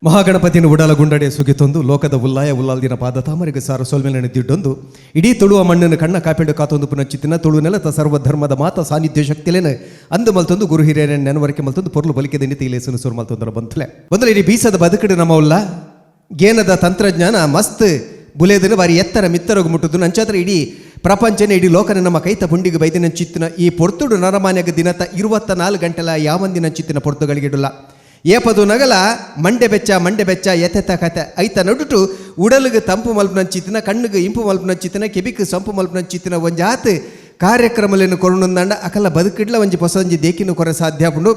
ಮಹಾಗಣಪತಿಯನ್ನು ಉಡಾಲ ಗುಂಡಡೆ ಸುಗಿತೊಂದು ಲೋಕದ ಉಲ್ಲಾಯ ಉಲ್ಲಾಲ್ದಿನ ಪಾದ ತಾಮರಿಗೆ ಸಾರ ಸೋಲ್ಮೇಲೆ ದಿಡ್ಡೊಂದು ಇಡೀ ತುಳುವ ಮಣ್ಣನ್ನು ಕಣ್ಣ ಕಾಪಿಂಡು ಕಾತೊಂದು ಪುನಚ್ಚಿತ್ತಿನ ತುಳು ನೆಲತ ಸರ್ವಧರ್ಮದ ಮಾತ ಸಾನ್ನಿಧ್ಯ ಶಕ್ತಿಲೇನೆ ಅಂದು ಮಲ್ತೊಂದು ಗುರು ಹಿರಿಯರ ನೆನವರಿಕೆ ಮಲ್ತೊಂದು ಪೊರ್ಲು ಬಲಿಕೆದ ನೀತಿ ಇಲೇಸನು ಸೋರು ಮಲ್ತೊಂದರ ಬಂತಲೆ ಒಂದಲ ಇಡೀ ಬೀಸದ ಬದುಕಡು ನಮ್ಮ ಉಲ್ಲ ಗೇನದ ತಂತ್ರಜ್ಞಾನ ಮಸ್ತ್ ಬುಲೆದನ ಬಾರಿ ಎತ್ತರ ಮಿತ್ತರಗು ಮುಟ್ಟುದು ನಂಚಾತ್ರ ಇಡೀ ಪ್ರಪಂಚನೇ ಇಡೀ ಲೋಕನ ನಮ್ಮ ಕೈತ ಪುಂಡಿಗೆ ಬೈದಿನ ಚಿತ್ತಿನ ಈ ಪೊರ್ತುಡು ನರಮಾನ್ಯಗ ದಿನತ 24 ಗಂಟೆಲ ಯಾವಂದಿನ ಚಿತ್ತಿನ ಪೊರ್ತುಗಳಿಗಿಡುಲ್ಲ ಏಪದು ನಗಲ ಮಂಡೆ ಬೆಚ್ಚ ಎತೆತ ಕತೆ ಐತ ನಡುಟು ಉಡಲಿಗೆ ತಂಪು ಮಲ್ಪನ ಚಿತ್ತಿನ ಕಣ್ಣಿಗೆ ಇಂಪು ಮಲ್ಪನ ಚಿತ್ತಿನ ಕೆಬಿಕ್ ಸಂಪು ಮಲ್ಪನ ಚಿತ್ತಿನ ಒಂಜಾತ್ ಕಾರ್ಯಕ್ರಮಗಳನ್ನು ಕೊರೊಂದಂಡ ಅಕಲ ಬದುಕಿಡ್ಲ ಒಂಜಿ ಹೊಸ ಒಂಜಿ ದೇಕಿನ ಕೊರ ಸಾಧ್ಯ ಪುಂಡು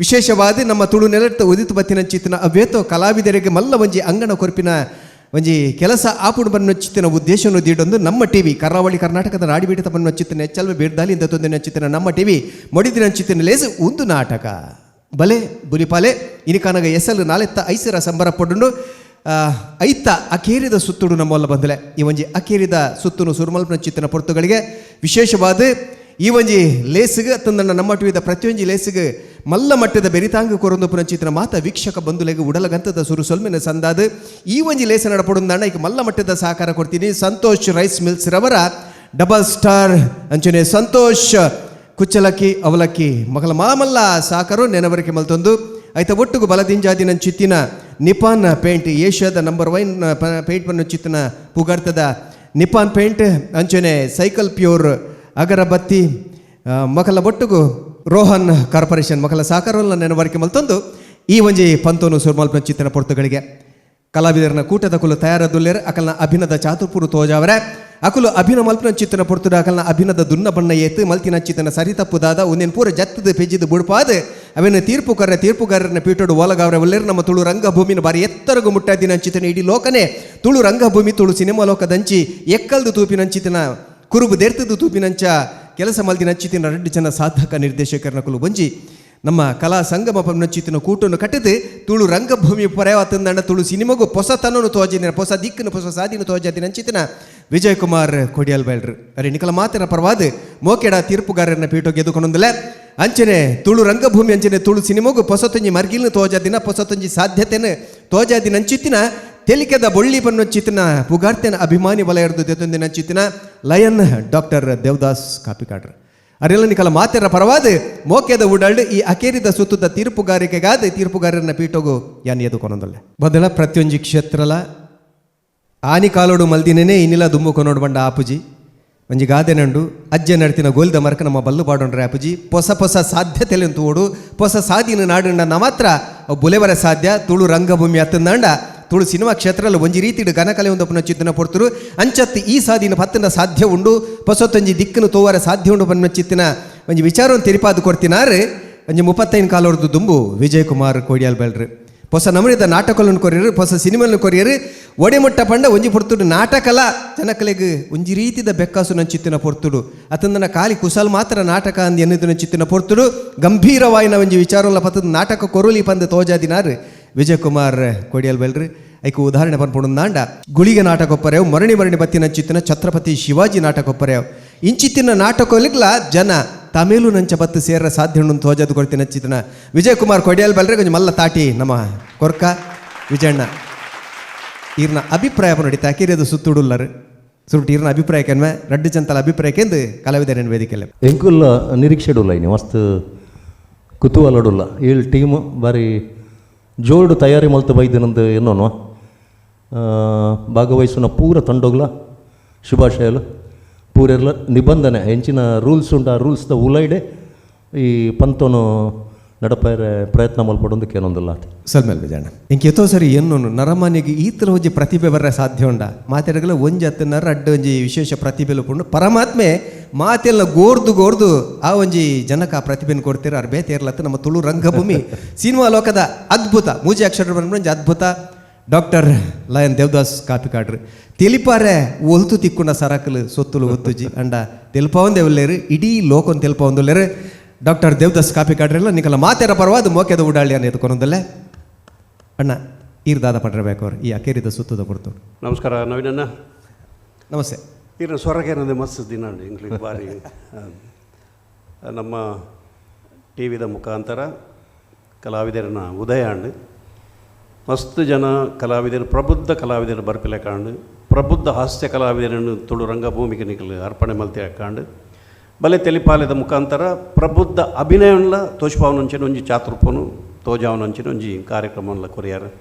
ವಿಶೇಷವಾದ ನಮ್ಮ ತುಳು ನೆಲಟ್ಟ ಉದಿತು ಬತ್ತಿನ ಚಿತ್ತಿನ ಅವ್ಯತೋ ಕಲಾವಿದರಿಗೆ ಮಲ್ಲ ಒಂಜಿ ಅಂಗಣ ಕೊರ್ಪಿನ ಒಂಜಿ ಕೆಲಸ ಆಪುಡು ಬನ್ನ ಚಿತ್ತಿನ ಉದ್ದೇಶವನ್ನು ದೀಡೊಂದು ನಮ್ಮ ಟಿವಿ ಕರಾವಳಿ ಕರ್ನಾಟಕದ ನಾಡಿಬೀಡಿತ ಬನ್ನ ಚಿತ್ತಿನ ಹೆಚ್ಚಲ್ವೆ ಬೇಡ್ದಾಲಿ ಇಂದ ತೊಂದಿನ ಚಿತ್ತಿನ ನಮ್ಮ ಟಿವಿ ಮೊಡಿದಿನ ಚಿತ್ತಿನ ಲೇಸು ಒಂದು ನಾಟಕ ಬಲೆ ಬುಲಿಪಾಲೆ ಇನಿಕಾನಾಗ ಎಸಲು ನಾಳೆತ್ತ ಐಸರ ಸಂಬರ ಪೊಡ್ಡು ಐತ ಅಕೇರಿದ ಸುತ್ತುಡು ನಮ್ಮಲ್ಲ ಬಂದಲೆ ಈ ಒಂಜಿ ಅಕೇರಿದ ಸುತ್ತುನು ಸುರುಮಲ್ಪನ ಚಿತ್ತಿನ ಪೊರ್ತುಗಳಿಗೆ ವಿಶೇಷವಾದ ಈ ಒಂಜಿ ಲೇಸಿಗೆ ತಂದಣ್ಣ ನಮ್ಮ ಟಿವಿದ ಪ್ರತಿಯೊಂಜಿ ಲೇಸಿಗೆ ಮಲ್ಲ ಮಟ್ಟದ ಬೆರಿತಾಂಗ ಕೊರೊಂದು ಚಿತ್ರ ಮಾತ ವೀಕ್ಷಕ ಬಂಧುಲೆಗೆ ಉಡಲಗಂತದ ಸುರು ಸೊಲ್ಮೆನ ಸಂದಾದ ಈ ಒಂಜಿ ಲೇಸ ನಡಪಡುಂದಾಂಡ ಈಗ ಮಲ್ಲ ಮಟ್ಟದ ಸಹಕಾರ ಕೊಡ್ತೀನಿ ಸಂತೋಷ್ ರೈಸ್ ಮಿಲ್ಸ್ ರವರ ಡಬಲ್ ಸ್ಟಾರ್ ಅಂಚನೆ ಸಂತೋಷ್ ಕುಚ್ಚಲಕ್ಕಿ ಅವಲಕ್ಕಿ ಮಗಲ ಮಾಮಲ್ಲ ಸಾಕರು ನೆನವರಿಕೆ ಮಲ್ತೊಂದು ಐತ ಒಟ್ಟುಗು ಬಲದಿಂಜಾದಿನ ಚಿತ್ತಿನ ನಿಪಾನ್ ಪೇಂಟ್ ಏಷ್ಯಾದ ನಂಬರ್ 1 ಪೇಂಟ್ ಬನ್ನ ಚಿತ್ತಿನ ಪುಗಾರ್ತದ ನಿಪಾನ್ ಪೇಂಟ್ ಅಂಚನೆ ಸೈಕಲ್ ಪ್ಯೂರ್ ಅಗರಬತ್ತಿ ಮಕಲ ಒಟ್ಟುಗು ರೋಹನ್ ಕಾರ್ಪೊರೇಷನ್ ಮಕಲ ಸಾಕಾರಲ್ಲ ನೆನವರಿಕೆ ಮಲ್ತೊಂದು ಈ ಒಂಜಿ ಪಂತೋನು ಸುರ್ಮಲ್ಪನ ಚಿತ್ತಿನ ಪೊರ್ತುಗಳಿಗೆ ಕಲಾವಿದರನ ಕೂಟದ ಕುಲು ತಯಾರದುಲ್ಲೇರು ಅಕಲ್ನ ಅಭಿನದ ಚಾತುರ್ಪುರು ತೋಜಾವರೆ ಅಕುಲು ಅಭಿನ ಮಲ್ಪನ ಚಿತ್ತನ ಪೊರ್ತುಡ ಅಕಲ್ನ ಅಭಿನದ ದುನ್ನ ಬಣ್ಣ ಏತು ಮಲ್ತಿನ ಚಿತ್ತನ ಸರಿತಪ್ಪುದಾದ ಒಂದೇನು ಪೂರ ಜತ್ತದ ಪೆಜ್ಜಿದ ಬುಡ್ಪಾದ ಅವೇನು ತೀರ್ಪುಗಾರರನ್ನ ಪೀಟೋಡು ಓಲಗಾವ್ರೆ ಒಲ್ಲೇರು ನಮ್ಮ ತುಳು ರಂಗಭೂಮಿನ ಬಾರಿ ಎತ್ತರಗು ಮುಟ್ಟಾದಿನ ಚಿತ್ತನ ಇಡೀ ಲೋಕನೇ ತುಳು ರಂಗಭೂಮಿ ತುಳು ಸಿನಿಮಾ ಲೋಕದಂಚಿ ಎಕ್ಕಲ್ದು ತೂಪಿನ ಚಿತ್ತನ ಕುರುಬು ದೇರ್ತದು ತೂಪಿನಂಚ ಕೆಲಸ ಮಲ್ದಿನ ಚಿತ್ತಿನ 2 ಜನ ಸಾಧಕ ನಿರ್ದೇಶಕರನ್ನ ಕುಲು ಬಂಜಿ ನಮ್ಮ ಕಲಾ ಸಂಗಮ ಪನ್ನಚ್ಚಿತ್ತಿನ ಕೂಟನ್ನು ಕಟ್ಟಿದು ತುಳು ರಂಗಭೂಮಿ ಪರ್ಯಾವತಂದಂಡ ತುಳು ಸಿನಿಮಾಗೂ ಹೊಸತನನು ತೋಜಿನ ಹೊಸ ದಿಕ್ಕನ್ನು ಹೊಸ ಸಾದಿನ ತೋಜಾದಿನ ಅಂಚಿತ್ತಿನ ವಿಜಯ್ ಕುಮಾರ್ ಕೊಡಿಯಲ್ ಬೇಳ್ರು ಅರೆ ನಿಕಲ ಮಾತಿನ ಪರವಾದ ಮೋಕೆಡ ತೀರ್ಪುಗಾರರನ್ನ ಪೀಠ ಗೆದ್ದುಕೊಂಡೊಂದಿಲ್ಲ ಅಂಚನೆ ತುಳು ರಂಗಭೂಮಿ ಅಂಚನೆ ತುಳು ಸಿನಿಮಾಗೂ ಹೊಸತೊಂಜಿ ಮರ್ಗಿಲ್ನ ತೋಜಾದಿನ ಹೊಸತೊಂಜಿ ಸಾಧ್ಯತೆಯನ್ನು ತೋಜಾದಿನ ಅಂಚಿತ್ತಿನ ತೆಲಿಕೆದ ಬೊಳ್ಳಿ ಪನ್ನಚ್ಚಿತ್ತಿನ ಪುಗಾರ್ತೆನ ಅಭಿಮಾನಿ ವಲಯರ್ದು ದೆತೊಂದಿನ ಚಿತ್ತಿನ ಲಯನ್ ಡಾಕ್ಟರ್ ದೇವದಾಸ್ ಕಾಪಿಕಾಡ್ರು ಅರೆಲ್ಲ ನಿಕಲ ಮಾತೆರ ಪರವಾದ ಮೋಕೆದ ಉಡಾಳ್ಡು ಈ ಅಕೇರಿದ ಸುತ್ತದ ತೀರ್ಪುಗಾರಿಕೆಗಾದ ತೀರ್ಪುಗಾರರನ್ನ ಪೀಠೋಗು ಯಾನ್ ಎದುಕೊನೊಂದಲ್ಲ ಬದಲ ಪ್ರತಿಯೊಂಜಿ ಕ್ಷೇತ್ರಲ ಆನಿ ಕಾಲೋಡು ಮಲ್ದಿನೇನೆ ಇನ್ನಿಲ್ಲ ದುಮ್ಮು ಕೊನೋಡು ಬಂಡ ಆಪುಜಿ ಒಂಜಿ ಗಾದೆ ನಂಡು ಅಜ್ಜೆ ನಡ್ತಿನ ಗೋಲ್ದ ಮರಕ ನಮ್ಮ ಬಲ್ಲು ಬಾಡೊಂಡ್ರೆ ಆಪುಜಿ ಹೊಸ ಸಾಧ್ಯತೆಲೆ ತೋಡು ಹೊಸ ಸಾದಿನ ನಾಡುಂಡ ಮಾತ್ರ ಬುಲೆವರ ಸಾಧ್ಯ ತುಳು ರಂಗಭೂಮಿ ಅತ್ತಂದಾಂಡ ತುಳು ಸಿನಿಮಾ ಕ್ಷೇತ್ರದಲ್ಲಿ ಒಂಜಿ ರೀತಿಡು ಘನಕಲೆ ಒಂದಪ್ಪನ ಚಿತ್ತನ ಪೊರ್ತರು ಅಂಚತ್ತು ಈ ಸಾದಿನ ಪತ್ತನ ಸಾಧ್ಯ ಉಂಡು ಹೊಸತೊಂಜಿ ದಿಕ್ಕನ್ನು ತೋವರ ಸಾಧ್ಯ ಉಂಡು ಬನ್ನ ಚಿತ್ತಿನ ಒಂಜಿ ವಿಚಾರವನ್ನು ತಿರಿಪಾದು ಕೊಡ್ತಿನಾರು ಒಂಜಿ 35 ಕಾಲೋರ್ದು ದುಂಬು ವಿಜಯ್ ಕುಮಾರ್ ಕೋಡಿಯಾಲ್ ಬೇಳ್ರು ಹೊಸ ನಮೂನಿದ ನಾಟಕಗಳನ್ನು ಕೊರಿಯರು ಹೊಸ ಸಿನಿಮಾలను ಕೊರಿಯರು ಒಡೆಮುಟ್ಟ ಪಂಡ ಒಂಜಿ ಪೊರ್ತುಡು ನಾಟಕಲ ಜನಕಲೆಗೆ ಒಂಜಿ ರೀತಿದ ಬೆಕ್ಕಾಸು ನನ್ನ ಚಿತ್ತಿನ ಪೊರ್ತುಡು ಅತಂದನ ಕಾಲಿ ಕುಸಲ್ ಮಾತ್ರ ನಾಟಕ ಅಂದು ಎನ್ನುದಿನ ಚಿತ್ತಿನ ಪೊರ್ತುಡು ಗಂಭೀರವಾಯಿನ ಒಂಜಿ ವಿಚಾರಲ್ಲ ಪತ್ತದ ನಾಟಕ ಕೊರುಲಿ ಪಂದ ತೋಜಾದಿನಾರು ವಿಜಯ್ ಕುಮಾರ್ ಕೊಡಿಯಲ್ ಬೇಳ್ರು ಐಕು ಉದಾಹರಣೆ ಪನ್ಪುಂದಾಂಡ ಗುಳಿಗೆ ನಾಟಕ ಒಪ್ಪರೇವ್ ಮರಣಿ ಬತ್ತಿನ ಚಿತ್ತಿನ ಛತ್ರಪತಿ ಶಿವಾಜಿ ನಾಟಕ ಒಪ್ಪರೇವ್ ಇಂಚಿತ್ತಿನ ನಾಟಕಲಿಗ್ಲ ಜನ ತಮಿಳು ನಂಚ ಬತ್ತು ಸೇರ ಸಾಧ್ಯ ಉಂಡು ತೋಜದು ಕೊಡ್ತೀನಿ ಚಿತ್ತಿನ ವಿಜಯ್ ಕುಮಾರ್ ಕೊಡಿಯಲ್ ಬೇಳ್ರೆ ಕೊಂಚ ಮಲ್ಲ ತಾಟಿ ನಮ್ಮ ಕೊರ್ಕ ವಿಜಯಣ್ಣ ಈರ್ನ ಅಭಿಪ್ರಾಯ ನಡೀತಾ ಅಕೇರಿಯದು ಸುತ್ತುಡುಲ್ಲರು ಸುರುಟು ಈರ್ನ ಅಭಿಪ್ರಾಯಕ್ಕೆ 2 ಜನತಲ ಅಭಿಪ್ರಾಯಕ್ಕೆಂದು ಕಲಾವಿದರೇನು ವೇದಿಕೆಲ್ಲ ಎಂಕುಲ್ಲ ನಿರೀಕ್ಷೆಡುಲ್ಲ ಇನ್ನು ಮಸ್ತ್ ಕುತೂಹಲಡುಲ್ಲ ಈ ಟೀಮ್ ಬಾರಿ ಜೋಡು ತಯಾರಿ ಮಲ್ತು ಬೈದಿನಂದು ಏನೋನು ಭಾಗವಹಿಸುವ ಪೂರ ತಂಡೋಗ್ಲ ಶುಭಾಶಯಲು ಪೂರೆಲ್ಲ ನಿಬಂಧನೆ ಹೆಂಚಿನ ರೂಲ್ಸ್ ಉಂಟು ಆ ರೂಲ್ಸ್ದ ಉಲೈಡೆ ಈ ಪಂತೋನು ನಡಪೈರೆ ಪ್ರಯತ್ನ ಮಲ್ಪಡೊಂದು ಕೇನೊಂದಿಲ್ಲ ಸಲ್ಮೇಲ್ ವಿಜಯಣ್ಣ ಇಂಕೆ ಎತ್ತೋ ಸರಿ ಎನ್ನೋನು ನರಮಾನಿಗೆ ಈತಲ ಒಂಜಿ ಪ್ರತಿಭೆ ಬರ್ರೆ ಸಾಧ್ಯ ಉಂಡ ಮಾತಾಡಗಲ ಒಂಜಿ ಹತ್ತನರ ಅಡ್ಡ ಒಂಜಿ ವಿಶೇಷ ಪ್ರತಿಭೆಲು ಪುಂಡು ಪರಮಾತ್ಮೆ ಮಾತೆಲ್ಲ ಗೋರ್ದು ಆ ಒಂಜಿ ಜನಕ್ಕೆ ಆ ಪ್ರತಿಭೆನ ಕೊಡ್ತೀರ ಅರ್ಬೇ ತೇರ್ಲತ್ತ ನಮ್ಮ ತುಳು ರಂಗಭೂಮಿ ಸಿನಿಮಾ ಲೋಕದ ಅದ್ಭುತ ಮೂಜಿ ಅಕ್ಷರ ಬಂದ್ಬಿಟ್ಟು ಅದ್ಭುತ ಡಾಕ್ಟರ್ ಲಯನ್ ದೇವದಾಸ್ ಕಾಪಿಕಾಡ್ರು ತೆಲಿಪಾರೆ ಒಲ್ತು ತಿಕ್ಕುಂಡ ಸರಕಲು ಸೊತ್ತುಲು ಒತ್ತುಜಿ ಅಂಡ ತೆಲ್ಪವಂದೆ ಒಲ್ಲೇರು ಇಡೀ ಲೋಕನ್ ತೆಲ್ಪವಂದೊಲ್ಲೇರು ಡಾಕ್ಟರ್ ದೇವದಾಸ್ ಕಾಪಿಕಾಡ್ರೆಲ್ಲ ನಿಕಲ ಮಾತೆರ ಪರವಾದ ಮೋಕೆದ ಉಡಾಳಿ ಅನ್ನ ಎತ್ಕೊನೊಂದಲ್ಲೇ ಅಣ್ಣ ಈರ್ದಾದ ಪಡ್ರಬೇಕು ಅವ್ರು ಈ ಅಕೇರಿದ ಸುತ್ತದ ಕೊಡ್ತು ನಮಸ್ಕಾರ ನವೀನಣ್ಣ ನಮಸ್ತೆ ಇನ್ನು ಸ್ವರಗೇನದೆ ಮಸ್ತ್ ದಿನ ಇಂಗ್ಲೀಷ್ ಬಾರಿ ನಮ್ಮ ಟಿ ವಿದ ಮುಖಾಂತರ ಕಲಾವಿದರನ್ನ ಉದಯ ಅಂಡು ಮಸ್ತ್ ಜನ ಕಲಾವಿದರು ಪ್ರಬುದ್ಧ ಕಲಾವಿದರು ಬರ್ಪಿಲೆ ಕಾಂಡು ಪ್ರಬುದ್ಧ ಹಾಸ್ಯ ಕಲಾವಿದರನ್ನು ತುಳು ರಂಗಭೂಮಿಗೆ ನಿಖಲು ಅರ್ಪಣೆ ಮಲ್ತಿ ಹಾಕೊಂಡು ಬಲೆ ತೆಲಿಪಾಲೆದ ಮುಖಾಂತರ ಪ್ರಬುದ್ಧ ಅಭಿನಯನ್ಲ ತೋಜ್ಪಾವನಂಚಿನ ಒಂಜಿ ಚಾತುರ್ಪನು ತೋಜಾವನಂಚಿನ ಒಂಜಿ ಕಾರ್ಯಕ್ರಮನ್ಲ ಕೊರಿಯಾರು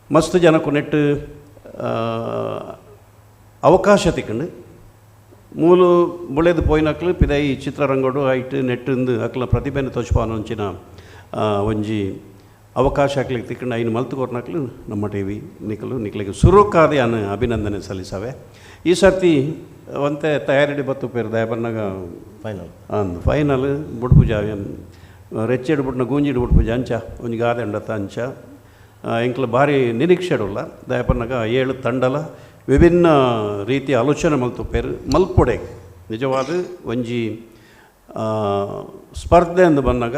ಮಸ್ತ್ ಜನಕ್ಕೂ ನೆಟ್ಟು ಅವಕಾಶ ತಿಕ್ಕಂಡು ಮೂಲು ಬುಳೆದು ಪೋಯಿನಕ್ಲು ಪಿದೈ ಚಿತ್ರರಂಗೋಡು ಐಟ್ ನೆಟ್ಟಿಂದು ಅಕ್ಲ ಪ್ರತಿಭೆನ ತೋಜ್ಪಾವನಂಚಿನ ಒಂಜಿ ಅವಕಾಶ ಹಾಕ್ಲಿಕ್ಕೆ ತಿಕ್ಕಂಡು ಐನು ಮಲ್ತು ಕೊರ್ನಕ್ಲು ನಮ್ಮ ಟಿ ವಿ ನಿಖಲಿಗೆ ಸುರುಕಾದೆ ಅನ್ನು ಅಭಿನಂದನೆ ಸಲ್ಲಿಸವೆ ಈ ಸರ್ತಿ ಒಂತೆ ತಯಾರಿ ಬತ್ತು ಪೇರು ದಯಬನ್ನಾಗ ಫೈನಲ್ ಬುಡ್ಪೂಜ ರೆಚ್ಚೆಡು ಬುಡ್ನ ಗೂಂಜಿಡು ಬುಡ್ಪೂಜ ಅಂಚ ಒಂಜಿ ಗಾದೆ ಅಂಡತ್ತ ಅಂಚ ಇಂಕ್ಲು ಭಾರಿ ನಿರೀಕ್ಷೆಡುಲ್ಲ ದಯಪನ್ನಾಗ 7 ತಂಡಲ ವಿಭಿನ್ನ ರೀತಿಯ ಆಲೋಚನೆ ಮಲ್ತುಪೇರು ಮಲ್ಪೊಡೆ ನಿಜವಾದ ಒಂಜಿ ಸ್ಪರ್ಧೆ ಅಂದು ಬಂದಾಗ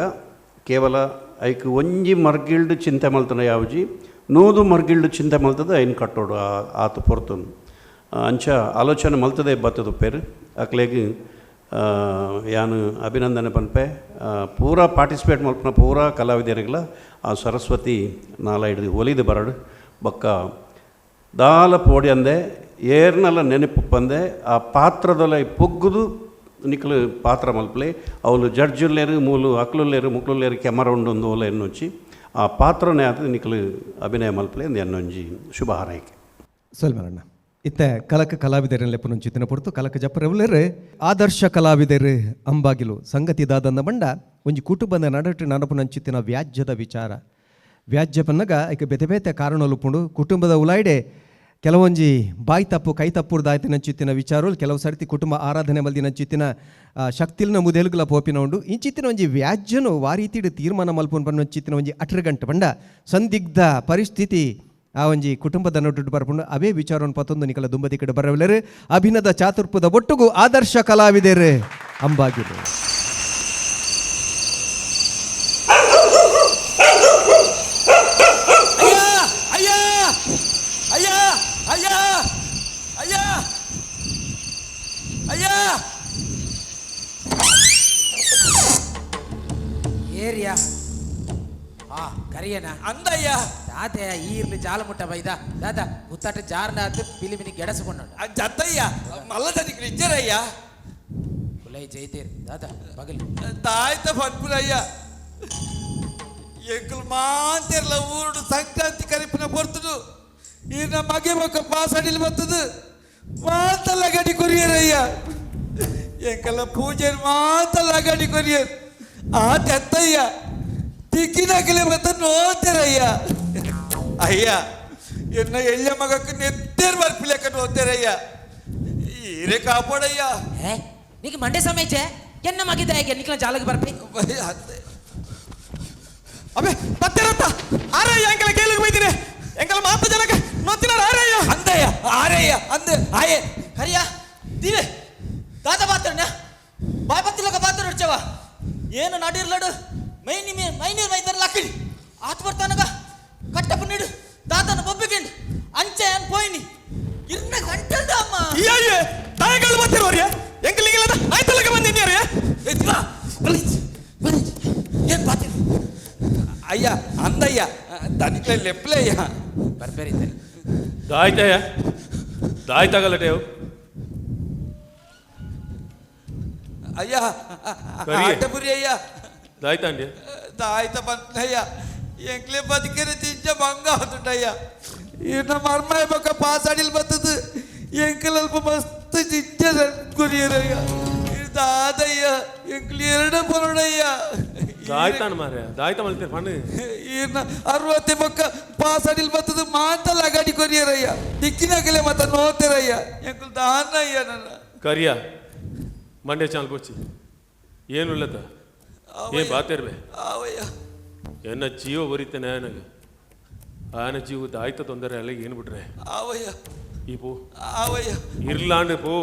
ಕೇವಲ ಐಕ್ ಒಂಜಿ ಮರ್ಗಿಲ್ಡು ಚಿಂತೆ ಮಲ್ತನ ಯಾವಜಿ 100 ಮರ್ಗಿಲ್ಡು ಚಿಂತೆ ಮಲ್ತದ ಐನ್ ಕಟ್ಟೋಡು ಆತು ಪೊರ್ತು ಅಂಚ ಆಲೋಚನೆ ಮಲ್ತದೆ ಬತ್ತದು ಪೇರು ಅಕ್ಲೆಗ್ ಯಾನು ಅಭಿನಂದನೆ ಪನ್ಪೆ ಪೂರಾ ಪಾರ್ಟಿಸಿಪೇಟ್ ಮಲ್ಪನ ಪೂರಾ ಕಲಾವಿದರಿಗೆಲ್ಲ ಆ ಸರಸ್ವತಿ ನಾಲ ಹಿಡಿದು ಒಲಿದು ಬರಡು ಬೊಕ್ಕ ದಾಲ ಪೋಡಿ ಅಂದೆ ಏರ್ನೆಲ್ಲ ನೆನಪು ಬಂದೆ ಆ ಪಾತ್ರದೊಲ ಪೊಗ್ಗುದು ನಿಖಲು ಪಾತ್ರ ಮಲ್ಪಲೆ ಅವಳು ಜಡ್ಜುಲ್ಲೇರು ಮೂಲು ಅಕ್ಲುಲ್ಲೇರು ಮುಕ್ಲುಲ್ಲೇರು ಕೆಮರ ಉಂಡೊಂದು ಓಲ ಎನ್ನೊಚ್ಚಿ ಆ ಪಾತ್ರನೇ ಆದ ನಿಖಲು ಅಭಿನಯ ಮಲ್ಪಲೆ ಅಂದು ಎನ್ನೊಂಜಿ ಶುಭ ಹಾರೈಕೆ ಸಲ್ಮಾನಣ್ಣ ಇತ್ತ ಕಲಕ ಕಲಾವಿದರನ್ನ ಲೆಪ್ಪನೊಂಚಿತ್ತಿನ ಪೊರ್ತು ಕಲಕ ಜಪ್ಪರೆವುಲೇರು ಆದರ್ಶ ಕಲಾವಿದರು ಅಂಬಾಗಿಲು ಸಂಗತಿ ದಾದಂದ ಬಂಡ ಒಂಜಿ ಕುಟುಂಬದ ನಡಟು ನಡಪುನಂಚಿತ್ತಿನ ವ್ಯಾಜ್ಯದ ವಿಚಾರ ವ್ಯಾಜ್ಯ ಪನ್ನಗ ಐಕ ಬೆತೆ ಬೇತೆ ಕಾರಣಲುಪುಂಡು ಕುಟುಂಬದ ಉಲಾಯ್ಡೆ ಕೆಲವೊಂಜಿ ಬಾಯಿ ತಪ್ಪು ಕೈ ತಪ್ಪುರ್ದಾಯ್ತಿನಂಚಿತ್ತಿನ ವಿಚಾರಗಳು ಕೆಲವು ಸರ್ತಿ ಕುಟುಂಬ ಆರಾಧನೆ ಮಲ್ದಿನಂಚಿತ್ತಿನ ಶಕ್ತಿಲ್ನ ಮುದೆಲುಗುಲ ಪೋಪಿನ ಉಂಡು ಇಂಚಿತ್ತಿನ ಒಂಜಿ ವ್ಯಾಜ್ಯನು ವಾರೀತಿಡು ತೀರ್ಮಾನ ಮಲ್ಪುನ್ ಪನ್ನೊಂಚಿತ್ತಿನ ಒಂಜಿ 8 ಗಂಟೆ ಬಂಡ ಸಂದಿಗ್ಧ ಪರಿಸ್ಥಿತಿ ಆ ಒಂಜಿ ಕುಟುಂಬದ ನೊಟ್ಟು ಬರ್ಪುಂಡು ಅವೇ ವಿಚಾರವನ್ನು ಪತ್ತೊಂದು ನಿಕಲ ದುಂಬದಿ ಕಡೆ ಬರವಲ್ಲರು ಅಭಿನದ ಚಾತುರ್ಪದ ಒಟ್ಟುಗು ಆದರ್ಶ ಕಲಾವಿದರು ಅಂಬಾಗಿರು ಏರಿಯಾ ಕರಿಯನ ಅಂದಯ್ಯ ದಾದಯ್ಯ ಈರ್ಲಿ ಜಾಲ ಮುಟ್ಟ ಬೈದ ದಾದ ಮುತ್ತಾಟ ಜಾರ್ನ ಅದು ಪಿಲಿಮಿನಿ ಗೆಡಸ್ಕೊಂಡು ಜತ್ತಯ್ಯ ಮಲ್ಲದನಿಗೆ ನಿಜ್ಜರಯ್ಯ ಕುಲೈ ಜೈತೀರ್ ದಾದ ಬಗಲ್ ತಾಯ್ತ ಪನ್ಪುರಯ್ಯ ಎಂಕಲ್ ಮಾಂತಿರ್ಲ ಊರುಡು ಸಂಕ್ರಾಂತಿ ಕರಿಪಿನ ಪೊರ್ತುಡು ಈರ್ನ ಮಗೆ ಮಕ್ಕ ಪಾಸಡಿಲ್ ಬತ್ತದು ಮಾತಲ್ಲ ಗಡಿ ಕೊರಿಯರಯ್ಯ ಎಂಕಲ್ಲ ಪೂಜೆ ಮಾತಲ್ಲ ಗಡಿ ಕೊರಿಯರ್ ಆ ತೆತ್ತಯ್ಯ ತಿಕ್ಕಿನಾಗಲೇ ಬತ್ತ ನೋಡ್ತಾರಯ್ಯ ಅಯ್ಯ ಎನ್ನ ಎಳ್ಳ ಮಗಕ್ಕೆ ನೆತ್ತೇರ್ ಬರ್ಪಿಲೆಕ್ಕ ನೋಡ್ತಾರಯ್ಯ ಈರೇ ಕಾಪಾಡಯ್ಯ నీకు మండే సమయచే ఎన్న మగిద ఎన్నికల జాలకి బర్పి ಅಬೆ ಬತ್ತರತ್ತ ಆರಯ್ಯ ಎಂಕಲ ಕೇಳಿಗೆ ಬೈದಿರೆ ಎಂಕಲ ಮಾತ ಜನಕ್ಕೆ ನೋಡ್ತಿನಾರ ಆರಯ್ಯ ಅಂದಯ್ಯ ಆರಯ್ಯ ಅಂದೆ ಆಯೆ హరియా ದಿವೆ ದಾದ ಬಾತ್ರನ ಬಾಯ್ಪತ್ತಿಲಕ ಬಾತ್ರ ನಡ್ಚವ ಏನು ನಡಿರ್ಲಡು ಮೈನೀರ್ ಮೈದರ್ ಲಕ್ಕಡಿ ಆತ್ ಬರ್ತಾನಗ ಕಟ್ಟಪ್ಪ ನೀಡು ದಾದನ ಬೊಬ್ಬಿಗೆಂಡು ಅಂಚೆ ಅನ್ ಪೋಯ್ನಿ ಇರ್ನ ಗಂಟಲ್ದ ಅಮ್ಮ ಅಯ್ಯಯ್ಯ ತಾಯಿಗಳು ಬರ್ತಿರೋರ್ಯ ಎಂಕಲಿಗೆಲ್ಲದ ಆಯ್ತಲಕ ಬಂದಿದ್ಯಾರ್ಯ ಏನ್ ಬಾತಿರು ಅಯ್ಯ ಅಂದಯ್ಯ ದನಿಕ್ಲೆ ಲೆಪ್ಲೆಯ್ಯ ಬರ್ಬೇರಿದ್ದೆ ದಾಯ್ತಯ್ಯ ದಾಯ್ತಾಗಲ್ಲಟೇವು ಅಯ್ಯ ಆಟಪುರಿ ಅಯ್ಯ ದಾಯ್ತಾಂಡ್ಯ ದಾಯ್ತ ಬಂದಯ್ಯ ಎಂಕ್ಲೆ ಬದುಕಿನ ತಿಂಚ ಭಂಗ ಆತುಂಡಯ್ಯ ಇನ್ನ ಮರ್ಮಾಯ ಬಕ್ಕ ಪಾಸಾಡಿಲ್ ಬತ್ತದು ಎಂಕಲಲ್ಪ ಮಸ್ತ್ ಚಿಂಚ ಕುರಿಯರಯ್ಯ ದಾದಯ್ಯ ಎಂಕ್ಲಿ ಎರಡ ಬರೋಡಯ್ಯ ದಾಯ್ತಾನ ಮಾರ್ಯ ದಾಯ್ತ ಮಲ್ತೀರ ಪಣ್ಣು ಇನ್ನ 60 ಬಕ್ಕ ಪಾಸಾಡಿಲ್ ಬತ್ತದು ಮಾತಲ್ಲ ಗಾಡಿ ಕೊರಿಯರಯ್ಯ ದಿಕ್ಕಿನಾಗಲೇ ಮತ್ತ ನೋಡ್ತಿರಯ್ಯ ಎಂಕಲ್ ದಾನಯ್ಯ ನನ್ನ ಕರಿಯ ಮಂಡ್ಯ ಚಾನಲ್ ಕೊಚ್ಚಿ ಏನು ಇಲ್ಲದ ಏನ್ ಬಾತಿರ್ಬೆ ಆವಯ್ಯ ಎನ್ನ ಜೀವ ಬರೀತೇನೆ ನನಗೆ ಆನ ಜೀವ ದಾಯ್ತ ತೊಂದರೆ ಅಲ್ಲ ಏನು ಬಿಟ್ರೆ ಆವಯ್ಯ ಈ ಪೋ ಆವಯ್ಯ ಇರ್ಲಾಂಡ್ ಪೋ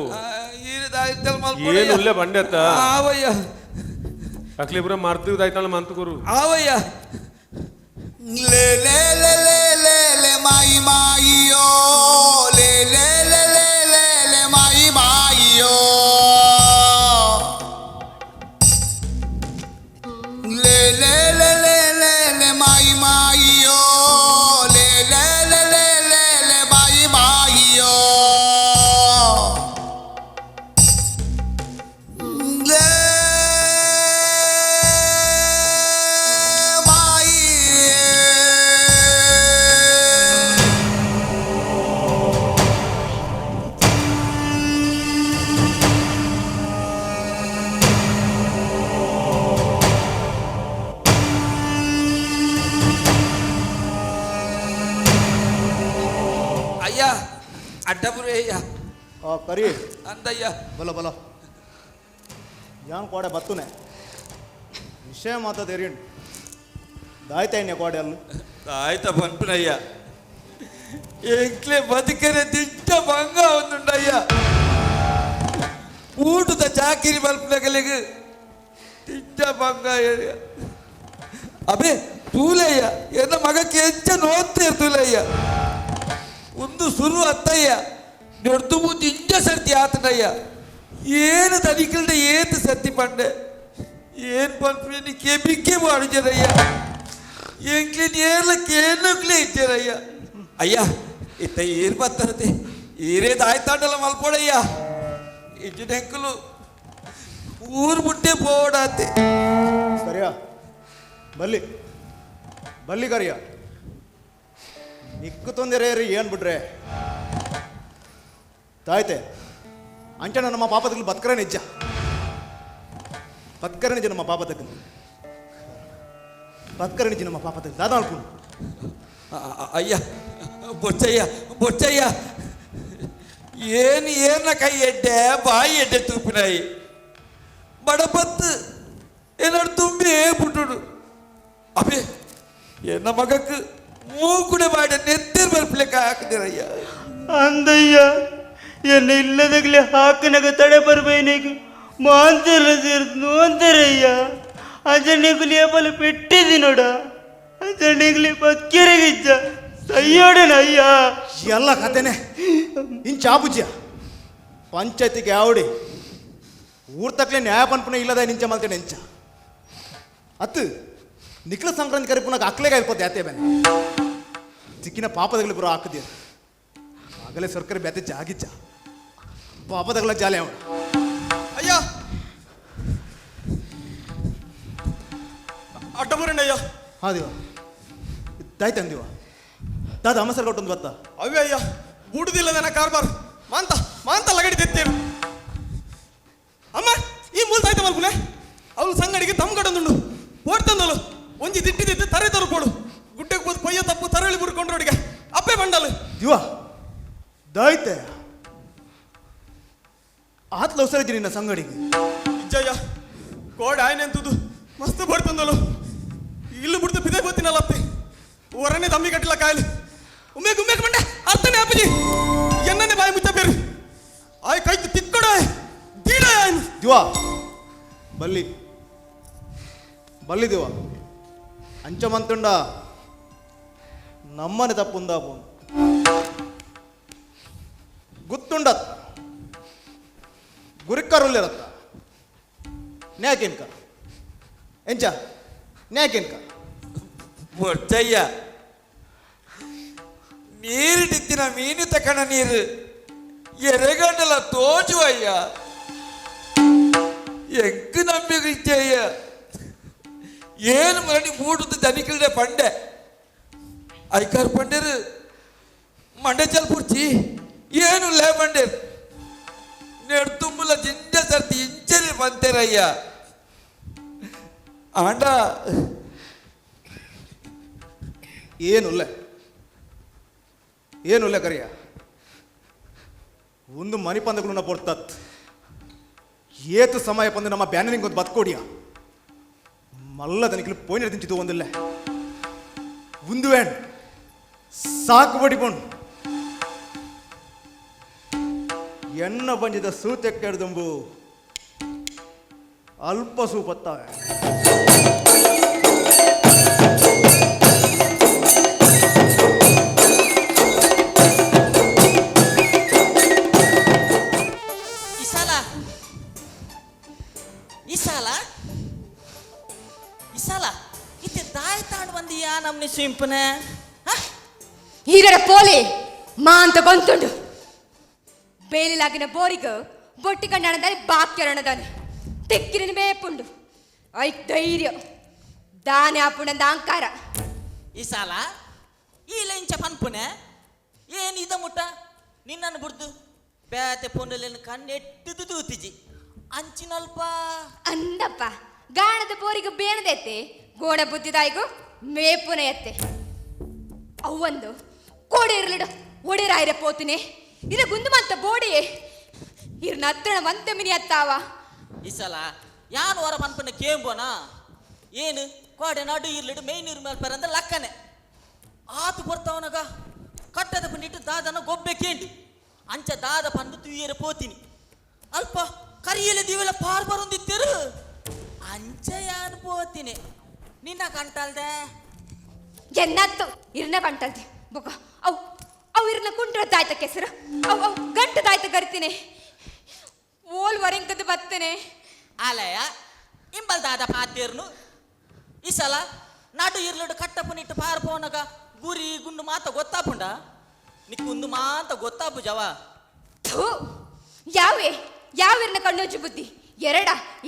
ದಾಯ್ತಲ್ ಏನು ಇಲ್ಲ ಬಂಡೆತ್ತ ಆವಯ್ಯ ಅಕ್ಲಿ ಇಬ್ರ ಮಾರ್ತೀವಿ ದಾಯ್ತಾಳ ಮಂತಕರು ಆವಯ್ಯ ಲೇ ಲೇ ಲೇ ಲೇ ಲೇ ಲೇ ಮಾಯಿ ಮಾಯಿಯೋ ಲೇ ಲೇ ಲೇ ಲೇ ಲೇ ಲೇ ಮಾಯಿ ಮಾಯಿಯೋ ಲೇ ಲೇ ಲೇ ಲೇ ಲೇ ಲೇ ಮಾಯಿ ಮಾಯಿಯೋ ಅಯ್ಯ ಕರಿ ಅಂದಯ್ಯ ಬಲ ಬಲ ಯಾನ್ ಕೋಡೆ ಬತ್ತುನೆ ವಿಷಯ ಮಾತಾಡೇರಿ ದಾಯ್ತಾಯ್ನೆ ಕೋಡೆ ಅಲ್ಲ ಆಯ್ತಾ ಪನ್ಪನಯ್ಯ ಎಂಕ್ಲೆ ಬದುಕರೆ ದಿಟ್ಟ ಭಂಗ ಒಂದುಂಡಯ್ಯ ಊಟದ ಚಾಕಿರಿ ಮಲ್ಪನಗಲಿಗೆ ದಿಟ್ಟ ಭಂಗ ಅಬೇ ತೂಲಯ್ಯ ಎನ್ನ ಮಗಕ್ಕೆ ಹೆಚ್ಚ ನೋಡ್ತಿರ್ತೂಲಯ್ಯ ಒಂದು ಸುರು ಅತ್ತಯ್ಯ ನೊಡ್ದು ಮುಂದೆ ಇಂಜ ಸರ್ತಿ ಆತನಯ್ಯ ಏನು ತನಿಕಲ್ಡ ಏತು ಸರ್ತಿ ಪಂಡೆ ಏನು ಪನ್ಪನಿ ಕೆಬಿಕ್ಕೆ ಮಾಡಿಜರಯ್ಯ ಎಂಕ್ಲೆ ನೇರ್ಲ ಕೇನಕ್ಲೆ ಇದ್ದಾರಯ್ಯ ಅಯ್ಯ ಇತ್ತ ಏರು ಬತ್ತರತೆ ಏರೇದು ಆಯ್ತಾಂಡಲ್ಲ ಮಲ್ಪೋಡಯ್ಯ ಇಜ್ಜನೆಂಕಲು ಊರು ಮುಟ್ಟೆ ಪೋಡಾತೆ ಕರಿಯ ಬಲ್ಲಿ ಬಲ್ಲಿ ಕರಿಯ ನಿಕ್ಕು ತೊಂದರೆ ರೀ ಏನು ಬಿಡ್ರೆ ತಾಯ್ತೆ ಅಂಚನ ನಮ್ಮ ಪಾಪದಲ್ಲಿ ಬದುಕರೆ ನಿಜ ಬದುಕರೆ ನಿಜ ನಮ್ಮ ಪಾಪದಲ್ಲಿ ಬದುಕರೆ ನಿಜ ನಮ್ಮ ಪಾಪದಲ್ಲಿ ದಾದ ಅಳ್ಕೊಂಡು ಅಯ್ಯ ಬೊಚ್ಚಯ್ಯ ಬೊಚ್ಚಯ್ಯ ಏನು ಏನ ಕೈ ಎಡ್ಡೆ ಬಾಯಿ ಎಡ್ಡೆ ತೂಪಿನಾಯಿ ಬಡಪತ್ತು ಏನಾರು ತುಂಬಿ ಬಿಟ್ಟುಡು ಅಬೇ ಎನ್ನ ಮಗಕ್ಕೆ ಮೂಗುಡೆ ಮಾಡಿ ನೆತ್ತಿರ್ ಬರ್ಪ್ಲಿಕ್ಕೆ ಹಾಕಿದಿರಯ್ಯ ಅಂದಯ್ಯ ಎನ್ನ ಇಲ್ಲದಾಗಲೇ ಹಾಕನಾಗ ತಡೆ ಬರ್ಬೇನೀಗ ಮಾಂತರ ನೋಂತರಯ್ಯ ಅಜನಿಗುಲಿ ಬಲ ಪೆಟ್ಟಿದಿ ನೋಡ ಅಜನಿಗುಲಿ ಬಕ್ಕಿರಗಿಜ್ಜ ಸಯ್ಯೋಡನಯ್ಯ ಎಲ್ಲ ಕತೆನೆ ಇಂಚಾಪುಜ್ಯ ಪಂಚಾಯತಿಗೆ ಆವಡಿ ಊರ್ ತಕ್ಲೆ ನ್ಯಾಯ ಪನ್ಪುನ ಇಲ್ಲದ ನಿಂಚ ಮಲ್ತೇನೆ ಇಂಚ ಅತ್ತು ನಿಕ್ಲ ಸಂಕ್ರಾಂತಿ ಕರಿ ಪುನಃ ಅಕ್ಲೆಗೆ ಇರ್ಬೋದು ಯಾತೆ ಬೇನೆ ಚಿಕ್ಕಿನ ಪಾಪದಗಳು ಬರೋ ಹಾಕದಿ ಆಗಲೇ ಸರ್ಕಾರಿ ಬ್ಯಾತೆ ಜಾಗಿಜ್ಜ ಪಾಪದಗಳ ಜಾಲೆ ಅವನು ಅಯ್ಯ ಅಡ್ಡಮರಣ್ಣಯ್ಯ ಹಾ ದಿವ ತಾಯ್ತಂದಿವ ದಾದ ಅಮಸರ್ ಕೊಟ್ಟೊಂದು ಬತ್ತ ಅವೇ ಅಯ್ಯ ಬೂಡುದಿಲ್ಲದನ ಕಾರ್ಬಾರ್ ಮಾಂತ ಮಾಂತ ಲಗಡಿ ತೆತ್ತೇನು ಅಮ್ಮ ಈ ಮೂಲ್ತಾಯ್ತ ಮಲ್ಪುನೆ ಅವಳು ಸಂಗಡಿಗೆ ತಮ್ಮ ಕಡೊಂದುಂಡು ಓಡ್ತಂದಳು ಒಂಜಿ ದಿಟ್ಟಿದಿದ್ದು ತರೆ ತರುಪೋಡು ಗುಡ್ಡೆಗೆ ಹೋದ್ ಪೊಯ್ಯ ತಪ್ಪು ತರಳಿ ಬುರ್ಕೊಂಡ್ರೋಡಿಗೆ ಅಪ್ಪೆ ಬಂಡಲು ದಿವ ದಾಯ್ತೆ ಆತ್ಲ ಅವಸರ ನಿನ್ನ ಸಂಗಡಿಗೆ ಇಜ್ಜಯ್ಯ ಕೋಡೆ ಆಯ್ನೆಂತದು ಮಸ್ತ್ ಬಡ್ತಂದಳು ಇಲ್ಲು ಬಿಡ್ತು ಬಿದೆ ಗೊತ್ತಿನಲ್ಲ ಅಪ್ಪಿ ಹೊರನೆ ದಮ್ಮಿ ಕಟ್ಟಿಲ್ಲ ಕಾಯಲು ಉಮ್ಮೇಕ್ ಉಮ್ಮೇಕ್ ಮಂಡೆ ಅರ್ಥನೇ ಅಪ್ಪಜಿ ಎಣ್ಣನೆ ಬಾಯಿ ಮುಚ್ಚ ಬೇರು ಆಯ್ ಕೈತು ತಿಕ್ಕೊಡ ದೀಡ ದಿವ ಬಲ್ಲಿ ಬಲ್ಲಿ ದಿವ ಅಂಚಮಂತುಂಡ ನಮ್ಮನೆ ತಪ್ಪುಂದ ಗುತ್ತುಂಡತ್ ಗುರಿಕ್ಕರುಲ್ಲಿರತ್ತ ನ್ಯಾಕೆನ್ಕ ಎಂಚ ನ್ಯಾಕೆನ್ಕ ಬೊಚ್ಚಯ್ಯ ನೀರಿಟ್ಟಿತ್ತಿನ ಮೀನು ತಕಣ ನೀರು ಎರೆಗಂಡಲ ತೋಜುವಯ್ಯ ಎಂಕು ನಂಬಿಗಿಚ್ಚಯ್ಯ ಏನು ಮರಣಿ ಮೂಡುದು ದನಿಕಲ್ಡೆ ಪಂಡೆ ಐಕಾರ್ ಪಂಡೇರು ಮಂಡೆ ಚಲ್ಪುರ್ಚಿ ಏನು ಲೇ ಪಂಡೇರು ನೆಡ್ತುಂಬುಲ ಜಿಂಜ ಸರ್ತಿ ಇಂಚರಿ ಬಂತೇರಯ್ಯ ಆಂಡ ಏನುಲ್ಲ ಕರಿಯ ಒಂದು ಮನಿ ಪಂದಗಳನ್ನ ಪೊರ್ತತ್ ಏತು ಸಮಯ ಪಂದು ನಮ್ಮ ಬ್ಯಾನಿಂಗ್ ಒಂದು ಬತ್ಕೋಡಿಯ ಮಲ್ಲ ತನಿಖಲು ಪೋಯಿನ ತಿಂಚಿತು ಒಂದಿಲ್ಲ ಒಂದು ವ್ಯಾನ್ ಸಾಕು ಬಡಿಕೊಂಡು ಎಣ್ಣ ಬಂಜಿದ ಸೂತೆಕ್ಕೆಡ್ದುಂಬು ಅಲ್ಪ ಸೂಪತ್ತಾವೆ ನಮ್ನಿ ಸಿಂಪನೆ ಈರಡ ಪೋಲಿ ಮಾ ಅಂತ ಬಂತುಂಡು ಬೇಲಿಲಾಗಿನ ಬೋರಿಗ ಬೊಟ್ಟಿ ಕಂಡಾಣದಾನೆ ಬಾಕ್ಯರಣದಾನೆ ತೆಕ್ಕಿರಿನ ಬೇಪುಂಡು ಐಕ್ ಧೈರ್ಯ ದಾನೆ ಆಪುಣಂದ ಅಹಂಕಾರ ಈ ಸಾಲ ಈ ಲಂಚ ಪನ್ಪುನೆ ಏನು ಇದ ಮುಟ್ಟ ನಿನ್ನನ್ನು ಬಿಡ್ದು ಬೇತೆ ಪೊಂಡಲೇನು ಕಣ್ಣೆಟ್ಟಿದು ತೂತಿಜಿ ಅಂಚಿನಲ್ಪ ಅಂದಪ್ಪ ಗಾಣದ ಬೋರಿಗ ಬೇಣದೆತ್ತೆ ಗೋಣ ಬುದ್ಧಿದಾಯಿಗೂ ಮೇಪುನ ಎತ್ತೆ ಅವೊಂದು ಕೋಡಿ ಇರ್ಲಿಡು ಒಡೆರಾಯಿರ ಪೋತುನೆ ಇರ ಗುಂದುಮಂತ ಬೋಡಿಯೇ ಇರ್ನ ಹತ್ರಣ ಮಂತ ಮಿನಿ ಅತ್ತಾವ ಈ ಸಲ ಯಾನು ಹೊರ ಮನ್ಪನ್ನ ಕೇಂಬೋನಾ ಏನು ಕೋಡೆ ನಡು ಇರ್ಲಿಡು ಮೇಯ್ನ್ ನೀರು ಮೇಲೆ ಪರಂದ ಲಕ್ಕನೆ ಆತು ಬರ್ತಾವನಗ ಕಟ್ಟದ ಪಂಡಿಟ್ಟು ದಾದನ ಗೊಬ್ಬೆ ಕೇಂಡಿ ಅಂಚ ದಾದ ಪಂಡು ತುಯ್ಯರ ಪೋತೀನಿ ಅಲ್ಪ ಕರಿಯಲೆ ದಿವೆಲ ಪಾರ್ ಬರೊಂದಿತ್ತರು ಅಂಚ ಯಾನು ಪೋತೀನಿ ನಿನ್ನ ಕಂಟಲ್ದೆ ಎನ್ನತ್ತು ಇರ್ನ ಕಂಟಲ್ದೆ ಬೊಕ ಅವು ಅವು ಇರ್ನ ಕುಂಟ್ರದ್ದಾಯ್ತ ಕೆಸರು ಅವು ಗಂಟದಾಯ್ತ ಕರಿತೀನಿ ಓಲ್ ವರೆಂಕದ್ದು ಬರ್ತೇನೆ ಆಲಯ ಇಂಬಲ್ ದಾದ ಪಾತಿರ್ನು ಈ ಸಲ ನಡು ಇರ್ಲಡು ಕಟ್ಟಪನಿಟ್ಟು ಪಾರ್ಪೋನಗ ಗುರಿ ಗುಂಡು ಮಾತ ಗೊತ್ತಾಪುಂಡ ನಿಕ್ಕೊಂದು ಮಾತ ಗೊತ್ತಾಪು ಜವ ಥೂ ಯಾವೇ ಯಾವಿರ್ನ ಕಣ್ಣೋಜು ಬುದ್ಧಿ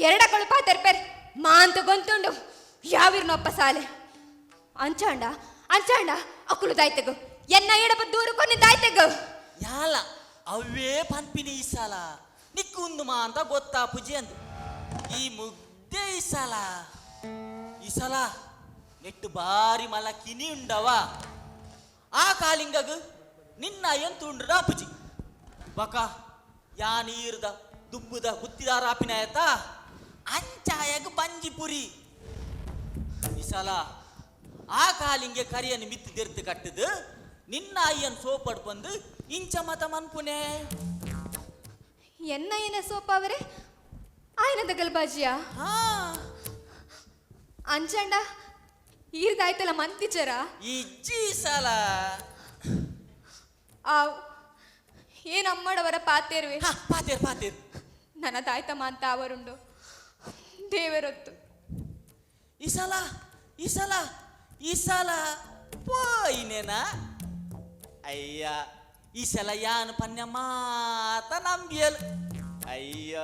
ಎರಡ ಕಳುಪ ತೆರ್ಪೆರ್ ಮಾಂತ ಗೊಂತುಂಡು ಯಾವಿರ್ನೊಪ್ಪ ಸಾಲೆ ಅಂಚಾಂಡ ಅಕ್ಕುಲು ದಾಯ್ತಗು ಎನ್ನ ಎಡಪ ದೂರ ಕೊನೆ ದಾಯ್ತಗು ಯಾಲ ಅವೇ ಪನ್ಪಿನಿ ಈ ಸಲ ನಿಕ್ಕೊಂದು ಮಾಂತ ಗೊತ್ತಾಪುಜಿ ಅಂದು ಈ ಮುಗ್ದೆ ಈ ಸಲ ನೆಟ್ಟು ಬಾರಿ ಮಲ ಕಿನಿ ಉಂಡವ ಆ ಕಾಲಿಂಗಗು ನಿನ್ನ ಎಂತುಂಡ್ರ ಅಪ್ಪುಜಿ ಬಕ ಯಾ ನೀರ್ದ ದುಬ್ಬುದ ಗುತ್ತಿದಾರ ಆಪಿನಾಯತ ಅಂಚಾಯಗ ಬಂಜಿಪುರಿ ಈ ಸಲ ಆ ಕಾಲಿಂಗೆ ಕರಿಯನ್ನು ಮಿತ್ತಿದಿರ್ತು ಕಟ್ಟದು ನಿನ್ನ ಅಯ್ಯನ್ ಸೋಪಡ್ ಬಂದು ಇಂಚ ಮತ ಮನ್ಪುನೆ ಎನ್ನ ಏನ ಸೋಪ ಅವರೇ ಆಯ್ನದ ಗಲ್ಬಾಜಿಯಾ ಹಾ ಅಂಚಾಂಡ ಈರ್ದಾಯ್ತಲ್ಲ ಮಂತಿಚರ ಇಜ್ಜಿ ಸಲ ಆವ್ ಏನ್ ಅಮ್ಮಡವರ ಪಾತೇರ್ವೆ ಪಾತೇರ್ ನನ್ನ ತಾಯ್ತಮ್ಮ ಅಂತ ಅವರುಂಡು ದೇವರೊತ್ತು ಈ ಸಲ ಪೋಯಿನೇನಾ ಅಯ್ಯ ಈ ಸಲ ಯಾನು ಪನ್ಯ ಮಾತ ನಂಬಿಯಲ್ ಅಯ್ಯ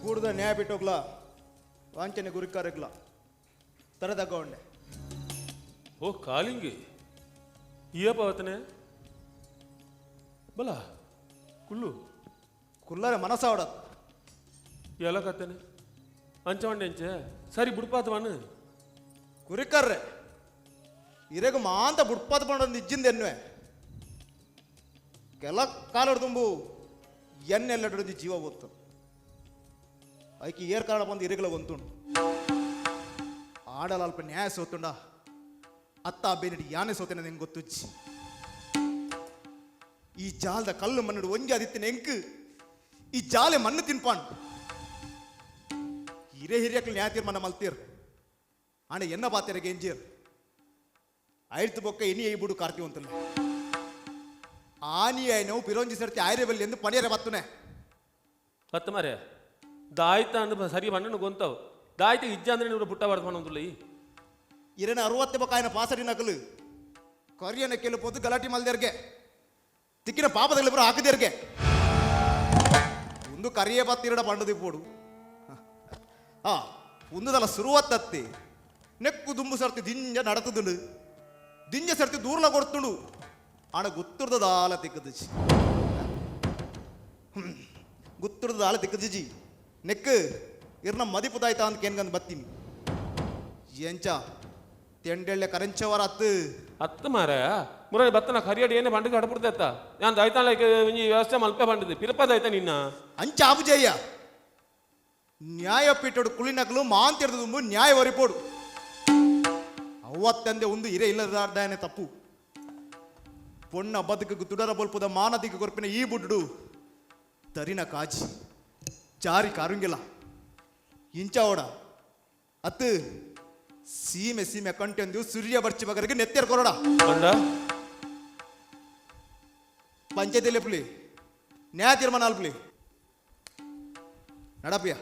ಗೂಡದ ನ್ಯಾಯ ಬಿಟ್ಟೋಗ್ಲಾ ವಾಂಚನೆ ಗುರಿಕಾರಗ್ಲ ತರದಗ್ಗೊಂಡೆ ಓ ಕಾಲಿಂಗಿ ಈಯಪ್ಪ ಅವತನೆ ಬಲ ಕುಳ್ಳು ಕುಲ್ಲರೆ ಮನಸ್ಸಾವಡತ್ ಎಲ್ಲ ಕತ್ತನೆ ಅಂಚವಂಡೆ ಅಂಚೆ ಸರಿ ಬುಡ್ಪಾತವನು ಕುರಿಕರ್ರೆ ಇರೆಗ ಮಾಂತ ಬುಡ್ಪಾತ್ ಬಂದೊಂದು ಇಜ್ಜಿಂದೆನ್ನುವೆ ಕೆಲ ಕಾಲಡು ತುಂಬು ಎನ್ನೆಲ್ಲಡೊಂದು ಜೀವ ಗೊತ್ತು ಐಕಿ ಏರ್ ಕಾರಣ ಬಂದು ಇರೆಗಳ ಒಂತುಂಡು ಆಡಲ ಅಲ್ಪ ನ್ಯಾಯ ಸೋತುಂಡ ಅತ್ತ ಬೇನಡಿ ಯಾನೆ ಸೋತೇನೆ ನಿಂಗೆ ಗೊತ್ತುಚ್ಚಿ ಈ ಜಾಲದ ಕಲ್ಲು ಮಣ್ಣು ಒಂಜಿ ಆದಿತ್ತಿನ ಎಂಕ್ ಈ ಜಾಲೆ ಮಣ್ಣು ತಿನ್ಪಾಂಡು ಹಿರಿಯಕ್ಲು ನ್ಯಾಯ ತೀರ್ಮಾನ ಮಲ್ತೀರ್ ಆನೆ ಎನ್ನ ಬಾತೆರೆಗೆ ಎಂಜೀರ್ ಆಯ್ತು ಬೊಕ್ಕ ಇನಿ ಐ ಬುಡು ಕಾರ್ತಿವಂತಲ್ಲ ಆನಿ ನಾವು ಪಿರೋಂಜಿ ಸರ್ತಿ ಆಯ್ರೆ ಬಲ್ಲಿ ಎಂದು ಪಣಿಯರೆ ಬತ್ತುನೆ ಹತ್ತು ಮಾರೆ ದಾಯ್ತ ಅಂದ ಸರಿ ಮಣ್ಣನ್ನು ಗೊಂತಾವು ದಾಯ್ತ ಇಜ್ಜ ಅಂದ್ರೆ ನೀವು ಬುಟ್ಟ ಬಡ್ದು ಈ ಇರೇನ 60 ಬೊಕ್ಕ ಆಯ್ನ ಪಾಸಡಿ ನಕಲು ಕೊರಿಯನ ಕೆಲು ಪೊದ್ದು ಗಲಾಟಿ ಮಲ್ದೇರ್ಗೆ ತಿಕ್ಕಿನ ಪಾಪದಲ್ಲಿಬ್ಬರು ಹಾಕಿದೇರ್ಗೆ ಒಂದು ಕರಿಯೇ ಬತ್ತಿರಡ ಪಂಡದಿ ಪೋಡು ಒಂದುದಲ್ಲ ಸುರುವತ್ತತ್ತಿ ನೆಕ್ಕು ದುಂಬು ಸರ್ತಿ ದಿಂಜ ನಡತದುಂಡು ದಿಂಜ ಸರ್ತಿ ದೂರ್ಲ ಕೊಡ್ತುಂಡು ಆಣ ಗುತ್ತುರ್ದ ಆಲ ತಿಕ್ಕದಿಜಿ ಗುತ್ತುರ್ದ ಆಲ ತಿಕ್ಕದಿಜಿ ನೆಕ್ಕು ಇರ್ನ ಮದಿಪುದಾಯ್ತಾ ಅಂತ ಕೇನ್ಗಂದು ಬತ್ತೀನಿ ಎಂಚ ತೆಂಡೆಳ್ಳೆ ಕರಂಚವರ ಹತ್ತು ಮಾರ ಮುರಳಿ ಬತ್ತನ ಕರಿಯಡಿ ಏನೇ ಬಂಡಿಗೆ ಹಡಪುಡ್ದತ್ತ ನಾನು ದಾಯ್ತಾಳ ವ್ಯವಸ್ಥೆ ಮಲ್ಪೆ ಬಂದಿದ್ದೆ ಪಿರಪದಾಯ್ತ ನಿನ್ನ ಅಂಚ ಆಬುಜಯ್ಯ ನ್ಯಾಯಪೀಠಡು ಕುಳಿನಕಲು ಮಾಂತಿರ್ದು ತುಂಬು ನ್ಯಾಯ ಒರಿಪೋಡು ಅವತ್ತಂದೆ ಒಂದು ಇರೆ ಇಲ್ಲದಾರ್ದಾಯನೆ ತಪ್ಪು ಪೊಣ್ಣ ಬದುಕಿಗೆ ತುಡರ ಬಲ್ಪುದ ಮಾನದಿಗೆ ಕೊರ್ಪಿನ ಈ ಬುಡ್ಡು ತರಿನ ಕಾಜಿ ಜಾರಿ ಕಾರುಂಗಿಲ್ಲ ಇಂಚ ಓಡ ಅತ್ತು ಸೀಮೆ ಸೀಮೆ ಕಂಟೆಂದು ಸೂರ್ಯ ಬರ್ಚಿ ಬಗರಿಗೆ ನೆತ್ತೇರ್ ಕೊರಡ ಪಂಚಾಯತಿಲಿ ಪುಲಿ ನ್ಯಾಯ ತೀರ್ಮಾನ ಅಲ್ಪಲಿ ನಡಪಿಯ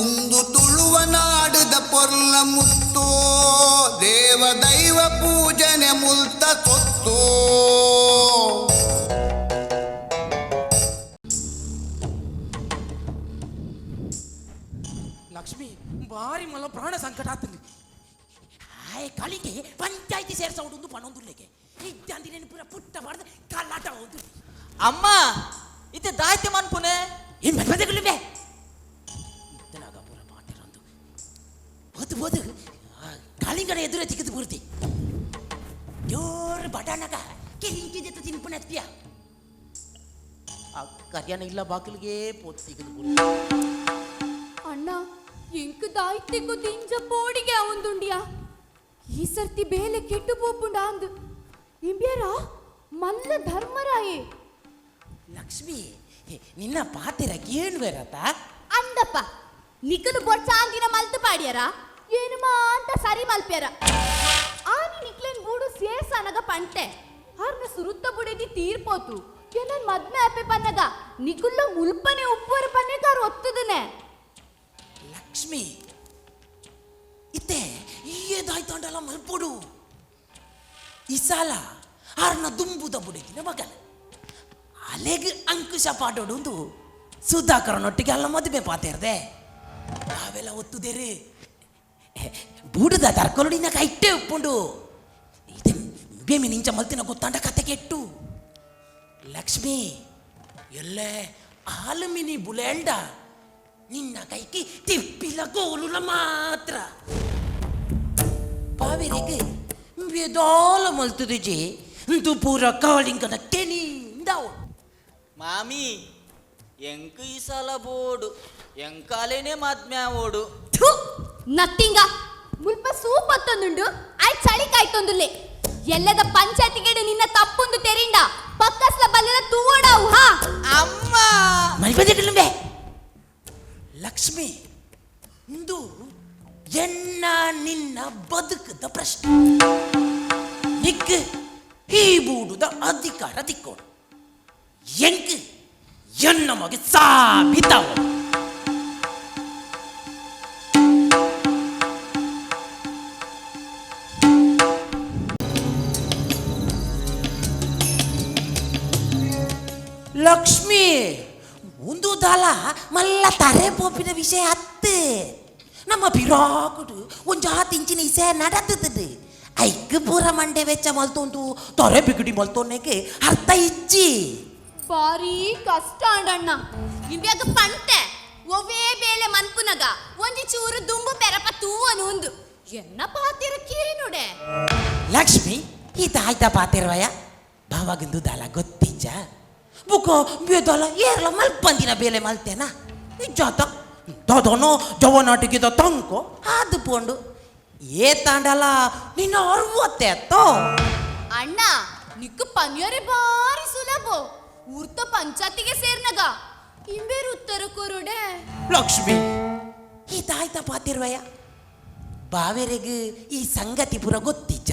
ಒಂದು ತುಳುವ ನಾಡದ ಪೊರ್ಲ ದೈವ ಪೂಜನೆ ಮುಲ್ತ ಸೊತ್ತು ಲಕ್ಷ್ಮಿ ಬಾರಿ ಮಲ್ಲ ಪ್ರಾಣ ಸಂಕಟ ಆಗ್ತದೆ ಆಯ್ ಕಳಿಗೆ ಪಂಚಾಯತಿ ಸೇರ್ಸೋಡು ಪಣೊಂದುಲ್ಲೆಗೆ ಇದ್ದಂದಿನ ಪೂರ ಪುಟ್ಟ ಬಾರ್ದು ಕಲ್ಲಾಟ ಹೌದು ಅಮ್ಮ ಇತ್ತೆ ದಾಯ್ತೆ ಮನ್ಪುನೆ ಏನ್ ಮದ್ವೆಗಳಿವೆ ಇತ್ತನಾಗ ಪೂರ ಮಾತಿರಂದು ಹೋದು ಹೋದು ಕಾಳಿಂಗಡ ಎದುರೇ ತಿಕ್ಕಿದು ಪೂರ್ತಿ ಜೋರು ಬಟಾಣಗ ಕೆರಿಂಕಿ ಜೊತೆ ತಿನ್ಪುಣ ಹತ್ತಿಯ ಆ ಕರ್ಯಾನ ಇಲ್ಲ ಬಾಗಿಲಿಗೆ ಪೋತ್ ತಿಕ್ಕಿದು ಪೂರ್ತಿ ಅಣ್ಣ ಎಂಕ್ ದಾಯ್ತೆಗೂ ದಿಂಜ ಪೋಡಿಗೆ ಅವಂದುಂಡಿಯಾ ಈ ಸರ್ತಿ ಬೇಲೆ ಕೆಟ್ಟು ಪೋಪುಂಡ ಅಂದು ಇಂಬ್ಯಾರ ಮಲ್ಲ ಧರ್ಮರಾಯೇ ಲಕ್ಷ್ಮಿ ನಿನ್ನ ಪಾತಿರ ಏನು ಬೇರತ್ತ ಅಂದಪ್ಪ ನಿಕಲು ಬೊಚ್ಚಾಂಗಿನ ಮಲ್ತು ಪಾಡ್ಯಾರ ಏನು ಅಂತ ಸರಿ ಮಲ್ಪ್ಯಾರ ಆನಿ ನಿಕ್ಲೆನ್ ಬೂಡು ಸೇರ್ಸನಗ ಪಂಟೆ ಹಾರ್ನ ಸುರುತ್ತ ಬುಡೆದಿ ತೀರ್ಪೋತು ಏನನ್ ಮದ್ಮೆ ಅಪ್ಪೆ ಪನ್ನಗ ನಿಕುಲ್ಲ ಮುಲ್ಪನೆ ಉಪ್ಪುವರ ಪನ್ನೆಗಾರು ಒತ್ತದನೆ ಲಕ್ಷ್ಮಿ ಇತ್ತೆ ಏದಾಯ್ತಂಡಲ್ಲ ಮಲ್ಪೊಡು ಈ ಸಾಲ ಆರ್ನ ದುಂಬುದ ಬುಡಿದಿನ ಮಗಲ ಅಲೆಗೆ ಅಂಕುಶ ಪಾಡೋಡು ಸುಧಾಕರನೊಟ್ಟಿಗೆ ಅಲ್ಲ ಮದುವೆ ಪಾತಿರ್ದೆ ನಾವೆಲ್ಲ ಒತ್ತುದೇರಿ ಬೂಡುದ ತರ್ಕೊಲುಡಿನ ಕೈಟ್ಟೆ ಉಪ್ಪುಂಡು ಇದೆ ಬೇಮಿ ನಿಂಚ ಮಲ್ತಿನ ಗೊತ್ತಾಂಡ ಕತೆ ಕೆಟ್ಟು ಲಕ್ಷ್ಮಿ ಎಲ್ಲೇ ಆಲಮಿನಿ ಬುಲೆಂಡ ನಿನ್ನ ಕೈಗೆ ತಿಪ್ಪಿಲ ಗೋಲುಲ ಮಾತ್ರ ಪಾವಿರೆಗೆ ಬೇದಾಲ ಮಲ್ತುದು ಜಿ ತು ಪೂರ ಕಾಳಿಂಗನ ಕೆಣಿಂದಾವು ಮಾಮಿ ಎಂಕ್ ಈ ಸಲ ಬೋಡು ಎಂಕಾಲೇನೆ ಮದ್ಮೆ ಓಡು ನತ್ತಿಂಗ ಮುಲ್ಪ ಸೂಪ್ ಹತ್ತೊಂದುಂಡು ಆಯ್ ಚಳಿ ಕಾಯ್ತೊಂದುಲ್ಲೆ ಎಲ್ಲದ ಪಂಚಾಯತಿಗೆಡೆ ನಿನ್ನ ತಪ್ಪೊಂದು ತೆರಿಂಡ ಪಕ್ಕಸ್ಲ ಬಲ್ಲದ ತೂವಡಾವು ಹಾ ಅಮ್ಮ ಮಲ್ಪದೆಗಳಂಬೆ ಲಕ್ಷ್ಮಿ ಇಂದು ಎನ್ನ ನಿನ್ನ ಬದುಕದ ಪ್ರಶ್ನೆ ನಿಕ್ ಈ ಬೂಡುದ ಅಧಿಕಾರ ದಿಕ್ಕೋಡು ಎಂಕ್ ಎನ್ನ ಮಗೆ ಸಾಬಿತಾವ ಲಕ್ಷ್ಮಿ ಒಂದು ದಾಲ ಮಲ್ಲ ತರೆ ಪೋಪಿನ ವಿಷಯ ಅತ್ತೆ ನಮ್ಮ ಬಿರಾಕುಡು ಒಂಜಾತ್ ಇಂಚಿನ ಇಸೆ ನಡತದ ಐಕ್ ಪೂರ ಮಂಡೆ ವೆಚ್ಚ ಮಲ್ತೊಂದು ತೊರೆ ಬಿಗುಡಿ ಮಲ್ತೊನ್ನೆಗೆ ಅರ್ಥ ಇಜ್ಜಿ ಬಾರಿ ಕಷ್ಟ ಅಂಡಣ್ಣ ಇಂಬ್ಯಾಗ ಪಂಟೆ ಒವೇ ಬೇಲೆ ಮನ್ಪುನಗ ಒಂಜಿ ಚೂರು ದುಂಬು ಪೆರಪ ತೂವನು ಒಂದು ಎನ್ನ ಪಾತಿರ ಕೀರಿ ನೋಡೆ ಲಕ್ಷ್ಮಿ ಇದಾಯ್ತ ಪಾತಿರ್ವಯ ಭಾವಗಂದು ದಾಲ ಗೊತ್ತಿಜ್ಜ ಬುಕೋ ಬೇದಲ ಏರ್ಲ ಮಲ್ಪಂದಿನ ಬೇಲೆ ಮಲ್ತೇನ ನಿಜಾತ ದೊದನೋ ಜವನಾಟಿಗಿದ ತಂಕೋ ಅದು ಪೋಂಡು ಏ ತಾಂಡಲ ನಿನ್ನ ಅರ್ವತ್ತೆ ಅತ್ತೋ ಅಣ್ಣ ನಿಕ್ಕು ಪನ್ಯರೆ ಬಾರಿ ಸುಲಭ ಊರ್ತ ಪಂಚಾಯತಿಗೆ ಸೇರ್ನಗ ಇಂಬೇರು ಉತ್ತರ ಕೊರುಡೆ ಲಕ್ಷ್ಮಿ ಇದಾಯ್ತ ಪಾತಿರ್ವಯ ಬಾವೆರೆಗೆ ಈ ಸಂಗತಿ ಪೂರ ಗೊತ್ತಿಜ್ಜ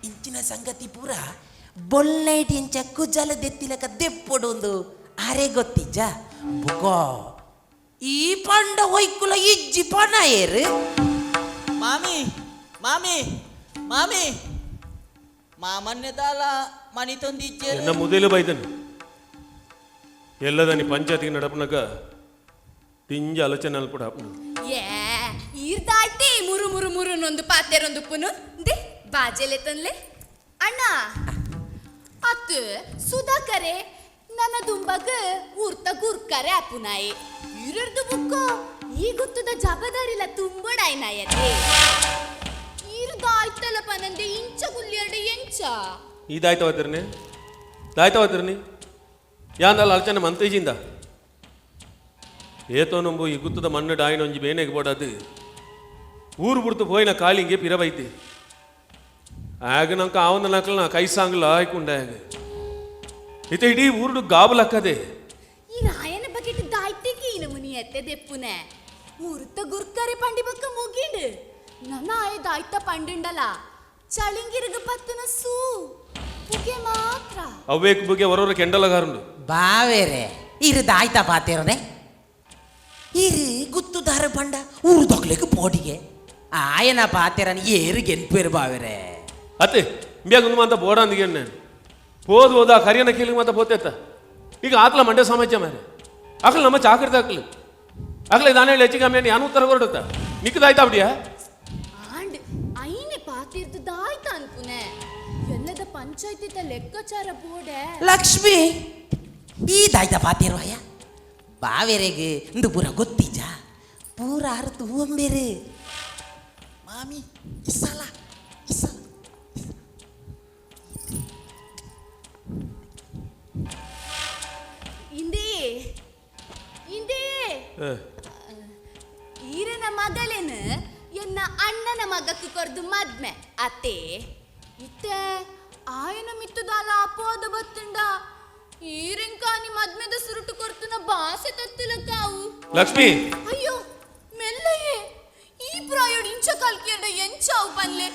ಇಂಚಿನ ಸಂಗತಿ ಪೂರ ಬೊಲ್ಲೈಟ್ ಇಂಚ ಕುಜಲ ದೆತ್ತಿಲಕ ದೆಪ್ಪೊಡೊಂದು ಅರೆ ಗೊತ್ತಿಜ್ಜ ಬುಕೋ ಈ ಪಂಡ ಹೊಯ್ಕುಲ ಇಜ್ಜಿ ಪಣ ಏರು ಮಾಮಿ ಮಾಮಿ ಮಾಮಿ ಮಾಮನ್ಯದಾಲ ಮನಿ ತಂದಿಜ್ಜೆ ಎನ್ನ ಮುದೇಲು ಬೈದನು ಎಲ್ಲದನಿ ಪಂಚಾಯತಿಗೆ ನಡಪನಗ ತಿಂಜ ಆಲೋಚನೆ ಅಲ್ಪಡ ಏ ಈರ್ದಾಯ್ತಿ ಮುರು ಮುರು ಮುರು ನೊಂದು ಪಾತೆರೊಂದು ಪುನು ದೇ ಬಾಜೆಲೆ ತನ್ಲೆ ಅಣ್ಣ ಅತ್ತು ಸುಧಾಕರೆ ನನ್ನ ದುಂಬಗ ಊರ್ತ ಗುರ್ಕರೆ ಅಪ್ಪುನಾಯಿ ಇರರ್ದು ಬುಕ್ಕೋ ಈ ಗೊತ್ತದ ಜಬದಾರಿಲ್ಲ ತುಂಬಡಾಯ್ನಾಯತೆ ಈರ್ದಾಯ್ತಲ್ಲ ಪನಂದೆ ಇಂಚ ಗುಲ್ಲಿಯರ್ಡೆ ಎಂಚ ದಾಯ್ತವತ್ತಿರನಿ ಯಾಂದಲ್ಲ ಆಲೋಚನೆ ಮಂತೇಜಿಂದ ಏತೋ ನಂಬು ಈ ಗುತ್ತದ ಮಣ್ಣು ಡಾಯಿನ ಒಂಜಿ ಬೇನೆಗೆ ಬೋಡದು ಊರು ಬಿಡ್ತು ಪೋಯಿನ ಕಾಲಿಂಗೆ ಪಿರಬೈತಿ ಆಗ ನಂಕ ಆವಂದ ನಕಲ್ ನಾ ಕೈ ಸಾಂಗ್ಲ ಆಯ್ಕೊಂಡೆ ಆಗ ಇತ ಇಡೀ ಊರುಡು ಗಾಬಲಕ್ಕದೆ ಈ ರಾಯನ ಬಗೆಟ್ ದಾಯ್ತಿಗೆ ಇನ ಮುನಿ ಎತ್ತೆ ದೆಪ್ಪುನೆ ಊರುತ್ತ ಗುರ್ಕರೆ ಪಂಡಿ ಬಕ್ಕ ಮುಗಿಂಡು ನನ್ನ ಆಯ ದಾಯ್ತ ಪಂಡಿಂಡಲ ಚಳಿಂಗಿರುಗ ಪತ್ತನ ಸೂ ಬುಗೆ ಮಾತ್ರ ಅವ್ವೇಕ್ ಬುಗೆ ಹೊರವರ ಕೆಂಡಲಗಾರುಂಡು ಬಾವೇರೆ ಇರು ದಾಯ್ತ ಪಾತಿರೋದೆ ಇರು ಗುತ್ತು ದಾರ ಪಂಡ ಊರು ದೊಕ್ಲೆಗೆ ಪೋಟಿಗೆ ఆయన పాతేరని ఏరు గెలిపారు బావరే ಅತ್ತೆ ಬೇಗ ಮಂತ ಬೋಡಂದಿಗೆ ನಾನು ಹೋದ್ ಹೋದ ಕರಿಯನ ಕೀಲಿಗೆ ಮತ್ತೆ పోతేತ್ತ ಈಗ ಆಕಲ ಮಂಡ್ಯ ಸಮಾಜ ಮಾರೆ ಆಕಲ ನಮ್ಮ ಚಾಕರ್ದ ಆಕಲು ಆಕಲ ದಾನೆ ಹೆಚ್ಚಿಗೆ ಆಮೇಲೆ ಯಾನು ಉತ್ತರ ಹೊರಡುತ್ತ ನಿಕ್ಕದಾಯ್ತಾ ಬಿಡಿಯಾ ಆಂಡ್ ಐನೆ ಪಾತಿರ್ದು ದಾಯ್ತ ಅನ್ಕುನೆ ಎಲ್ಲದ ಪಂಚಾಯತಿತ ಲೆಕ್ಕಾಚಾರ ಬೋಡೆ ಲಕ್ಷ್ಮಿ ಈ ದಾಯ್ತ ಪಾತಿರುವಯ್ಯ ಬಾವೆರೆಗೆ ಇಂದು ಪೂರ ಗೊತ್ತಿಜ ಪೂರ ಅರ್ಥ ಒಂಬೇರೆ ಮಾಮಿ ಇಸಲ ಇಸಲ ಇಂದೇ ಇಂದೇ ಈರನ ಮಗಳೇನು ಎನ್ನ ಅಣ್ಣನ ಮಗಕ್ಕೆ ಕೊರ್ದು ಮದ್ಮೆ ಅತ್ತೆ ಇತ್ತೆ ಆಯನ ಮಿತ್ತುದಾಲ ಅಪೋದ ಬತ್ತಂಡ ಈರಿಂಕಾನಿ ಮದ್ಮೆದ ಸುರುಟು ಕೊರ್ತನ ಬಾಸೆ ತತ್ತಿಲ ಕಾವು ಲಕ್ಷ್ಮಿ ಅಯ್ಯೋ ಮೆಲ್ಲಯೇ ಈ ಪ್ರಾಯೋಡ್ ಇಂಚ ಕಲ್ಕಿಯಡ ಎಂಚಾವು ಪನ್ಲೆ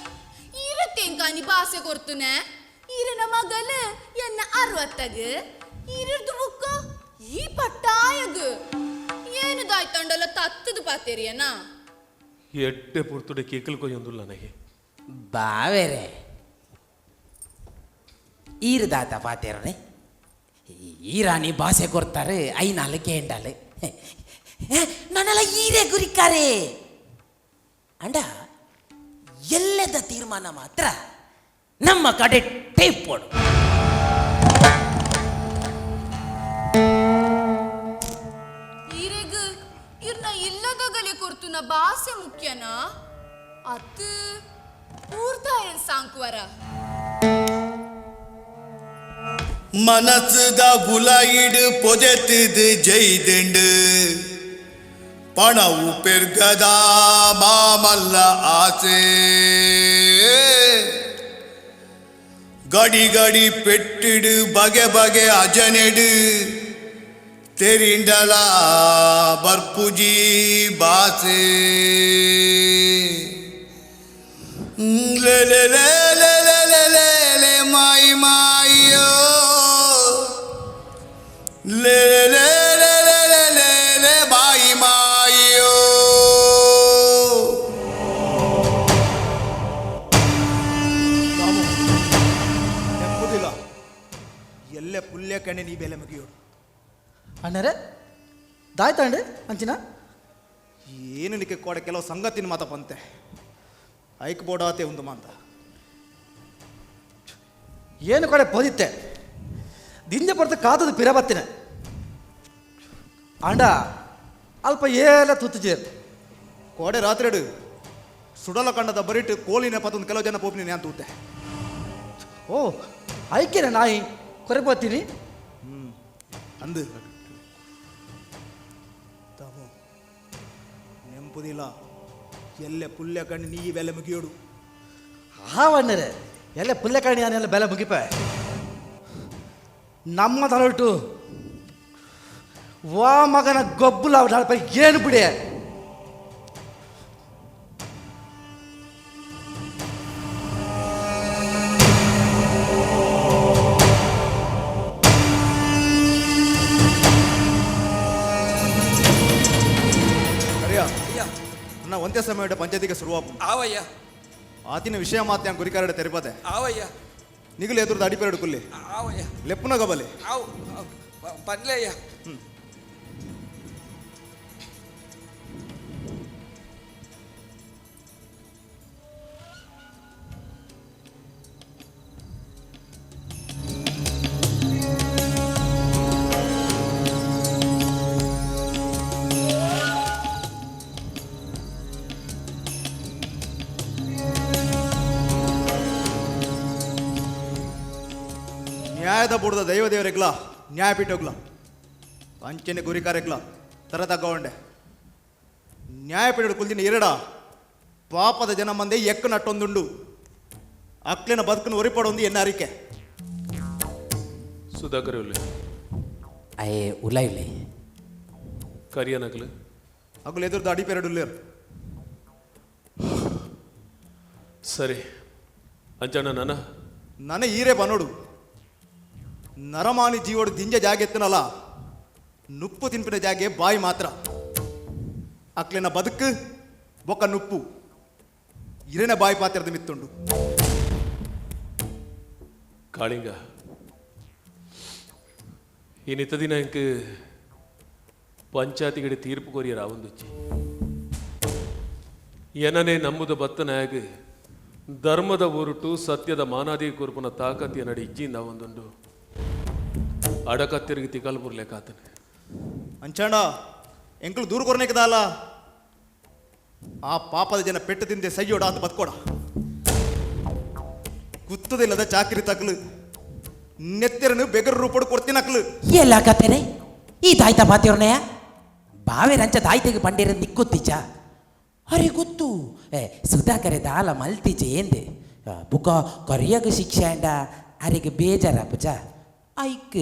ಈರತ್ತೇಂಕಾನಿ ಬಾಸೆ ಕೊರ್ತುನೆ ಈರನ ಮಗಲ ಎನ್ನ 60 ಈರದ್ದು ಬುಕ್ಕ ಈ ಪಟ್ಟಾಯಗ ಏನದಾಯ್ತಂಡಲ್ಲ ತತ್ತದು ಪಾತೇರಿಯನ ಎಡ್ಡೆ ಪುರ್ತುಡೆ ಕೇಕಲ್ ಕೊಯ್ಯೊಂದುಲ್ಲ ನನಗೆ ಬಾವೆರೆ ಈರು ದಾತ ಪಾತೇರ್ರೆ ಈರಾನಿ ಭಾಷೆ ಕೊಡ್ತಾರೆ ಐನಾಲು ಕೇಂಡಾಲು ನನ್ನೆಲ್ಲ ಈರೇ ಗುರಿಕಾರೆ ಅಂಡ ಎಲ್ಲದ ತೀರ್ಮಾನ ಮಾತ್ರ ನಮ್ಮ ಕಡೆ ಟೇಪ್ ಕೊಡು ಈರೆಗ ಇರ್ನ ಇಲ್ಲದಗಲೆ ಕೊರ್ತುನ ಭಾಷೆ ಮುಖ್ಯನಾ ಅತ್ತು ಪೂರ್ತಾಯ ಸಾಂಕ್ವರ ಮನಸ್ಸದ ಬುಲಾಯಿಡು ಪೊದೆತ್ತಿದು ಜೈದಿಂಡು ಪಣವು ಪೆರ್ಗದ ಮಾಮಲ್ಲ ಆಸೆ ಗಡಿ ಗಡಿ ಪೆಟ್ಟಿಡು ಬಗೆ ಬಗೆ ಅಜನೆಡು ತೆರಿಂಡಲ ಬರ್ಪುಜಿ ಬಾಸೆ ಲೇ ಲೇ ಲೇ ಲೇ ಲೇ ಲೇ ಲೇ ಲೇ ಮಾಯಿ ಮಾಯಿಯೋ ಲೇ ಲೇ ಲೇ ಲೇ ಲೇ ಲೇ ಲೇ ಮಾಯಿ ಮಾಯಿಯೋ ನೆಪ್ಪುದಿಲ್ಲ ಎಲ್ಲೆ ಪುಲ್ಯ ಕಣ್ಣೆ ನೀ ಬೆಲೆ ಮುಗಿಯೋಡು ಅಣ್ಣರೇ ದಾಯ್ತಾಂಡೆ ಅಂಚಿನ ಏನು ನಿಕ್ಕೆ ಕೊಡ ಕೆಲವು ಸಂಗತಿನ ಮಾತ ಪಂತೆ ಐಕ್ ಬೋಡಾತೆ ಒಂದು ಮಾತ ಏನು ಕಡೆ ಪೋದಿತ್ತೆ ದಿಂಜೆ ಪಡ್ತ ಕಾದದು ಪಿರ ಬತ್ತಿನ ಅಂಡ ಅಲ್ಪ ಏಲ ತುತ್ತುಜೇರು ಕೋಡೆ ರಾತ್ರಿಡು ಸುಡಲ ಕಂಡದ ಬರಿಟ್ಟು ಕೋಲಿನ ಪತ್ತೊಂದು ಕೆಲವು ಜನ ಪೋಪಿನಿ ನಾನು ತೂತೆ ಓ ಐಕ್ಯನ ನಾಯಿ ಕೊರೆಪತ್ತೀನಿ ಅಂದು ತಾವು ನೆಂಪುದಿಲ್ಲ ಎಲ್ಲೆ ಪುಲ್ಯ ಕಣ್ಣು ನೀ ಬೆಲೆ ಮುಗಿಯೋಡು ಹಾವಣ್ಣರೇ ಎಲ್ಲ ಪುಲ್ಲೆ ಕಾಣಿ ನಾನೆಲ್ಲ ಬೆಲೆ ಮುಗಿಪ ನಮ್ಮ ತಲೊಟ್ಟು ವಾ ಮಗನ ಗೊಬ್ಬುಲ ನಾಳೆ ಏನು ಬಿಡಿ ನನ್ನ ಒಂದೇ ಸಮಯ ಪಂಚಾಯತಿಗೆ ಶುರುವಾಪು ಆವಯ್ಯ ಆತಿನ ವಿಷಯ ಮಾತ್ಯ ಗುರಿಕಾರಡೆ ತೆರಪದೆ ಆವಯ್ಯ ನಿಗಲು ಎದುರು ಅಡಿಪೇರಡು ಕುಲ್ಲಿ ಆವಯ್ಯ ಲೆಪ್ಪುನ ಗಬಲೆ ಆವು ಪನ್ಲೆಯ್ಯ ನ್ಯಾಯದ ಬುಡದ ದೈವದೇವರೆಗ್ಲ ನ್ಯಾಯಪೀಠಗ್ಲ ಅಂಚನೆ ಗುರಿಕಾರೆಗ್ಲ ತರ ತಗೊಂಡೆ ನ್ಯಾಯಪೀಠ ಕುಲ್ದಿನ ಎರಡ ಪಾಪದ ಜನ ಮಂದೆ ಎಕ್ಕ ನಟ್ಟೊಂದುಂಡು ಅಕ್ಲಿನ ಬದುಕನ್ನು ಒರಿಪಡೊಂದು ಎನ್ನ ಅರಿಕೆ ಸುಧಾಕರ್ ಅಯ್ಯೇ ಉಲೈಲೆ ಕರಿಯನಕಲು ಅಗುಲು ಎದುರ್ದು ಅಡಿಪೇರಡು ಸರಿ ಅಂಚಣ್ಣ ನನ್ನ ಈರೇ ಬನೋಡು ನರಮಾನಿ ಜೀವೋಡು ದಿಂಜ ಜಾಗ ಎತ್ತನಲ್ಲ ನುಪ್ಪು ತಿನ್ಪಿನ ಜಾಗೆ ಬಾಯಿ ಮಾತ್ರ ಅಕ್ಲಿನ ಬದುಕು ಬೊಕ್ಕ ನುಪ್ಪು ಇರೇನ ಬಾಯಿ ಪಾತ್ರದ ಮಿತ್ತುಂಡು. ಕಾಳಿಂಗ ಇನ್ನಿತ ದಿನ ಎಂಕ್ ಪಂಚಾಯತಿಗಡೆ ತೀರ್ಪು ಕೊರಿಯರ ಆವೊಂದುಚ್ಚಿ ಏನನೇ ನಂಬುದು ಬತ್ತನಾಗ ಧರ್ಮದ ಊರುಟು ಸತ್ಯದ ಮಾನಾದಿ ಕುರುಪನ ತಾಕತಿಯ ನಡಿ ಇಜ್ಜಿಂದ ಒಂದುಂಡು ಅಡಕತ್ತಿರಿಗೆ ತಿಕಲ್ಪುರ್ಲೆಕ್ಕಾತನೆ ಅಂಚಾಣ ಎಂಕಲು ದೂರ ಕೊರನೇಕದಲ್ಲ ಆ ಪಾಪದ ಜನ ಪೆಟ್ಟು ತಿಂದೆ ಸೈಯೋಡ ಅಂತ ಬದುಕೋಡ ಗುತ್ತದಿಲ್ಲದ ಚಾಕರಿ ತಕ್ಲು ನೆತ್ತೆರನು ಬೆಗರು ರೂಪಡು ಕೊಡ್ತೀನಿ ಅಕ್ಲು ಎಲ್ಲ ಕತೆನೆ ಈ ದಾಯ್ತ ಬಾತಿಯವ್ರನೆಯ ಬಾವೆ ರಂಚ ದಾಯ್ತೆಗೆ ಪಂಡಿರ ನಿಕ್ಕುತ್ತಿಚ್ಚ ಅರೆ ಗೊತ್ತು ಸುಧಾಕರೆ ದಾಲ ಮಲ್ತಿಚೆ ಎಂದೆ ಬುಕ ಕೊರಿಯಗ ಶಿಕ್ಷೆ ಅಂಡ ಅರೆಗೆ ಬೇಜಾರ ಪುಜ ಐಕ್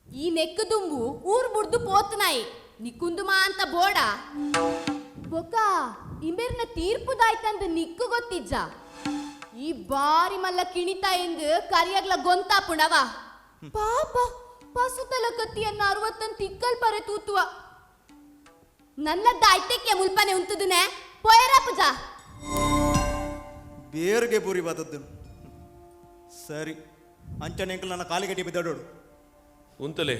ಈ ನೆಕ್ಕು ದುಂಬು ಊರ್ ಬುಡ್ದು ಪೋತ್ನಾಯಿ ನಿಕ್ಕುಂದುಮಾ ಅಂತ ಬೋಡ ಬೊಕ ಇಂಬೇರ್ನ ತೀರ್ಪುದಾಯ್ತಂದ ನಿಕ್ಕು ಗೊತ್ತಿಜ್ಜ ಈ ಬಾರಿ ಮಲ್ಲ ಕಿಣಿತ ಎಂದು ಕರಿಯಗ್ಲ ಗೊಂತಾಪುಣವ ಪಾಪ ಪಸುತಲ ಕತ್ತಿಯನ್ನ 60 ತಿಕ್ಕಲ್ ಪರೆ ತೂತುವ ನನ್ನ ದಾಯ್ತೆಕ್ಕೆ ಮುಲ್ಪನೆ ಉಂತುದುನೆ ಪೋಯರ ಪುಜ ಬೇರ್ಗೆ ಬೂರಿ ಬಾದದ್ದು ಸರಿ ಅಂಚನೆ ಎಂಕಲ್ ನನ್ನ ಕಾಲಿಗಟ್ಟಿ ಬಿದ್ದಾಡೋಡು ಉಂತಲೆ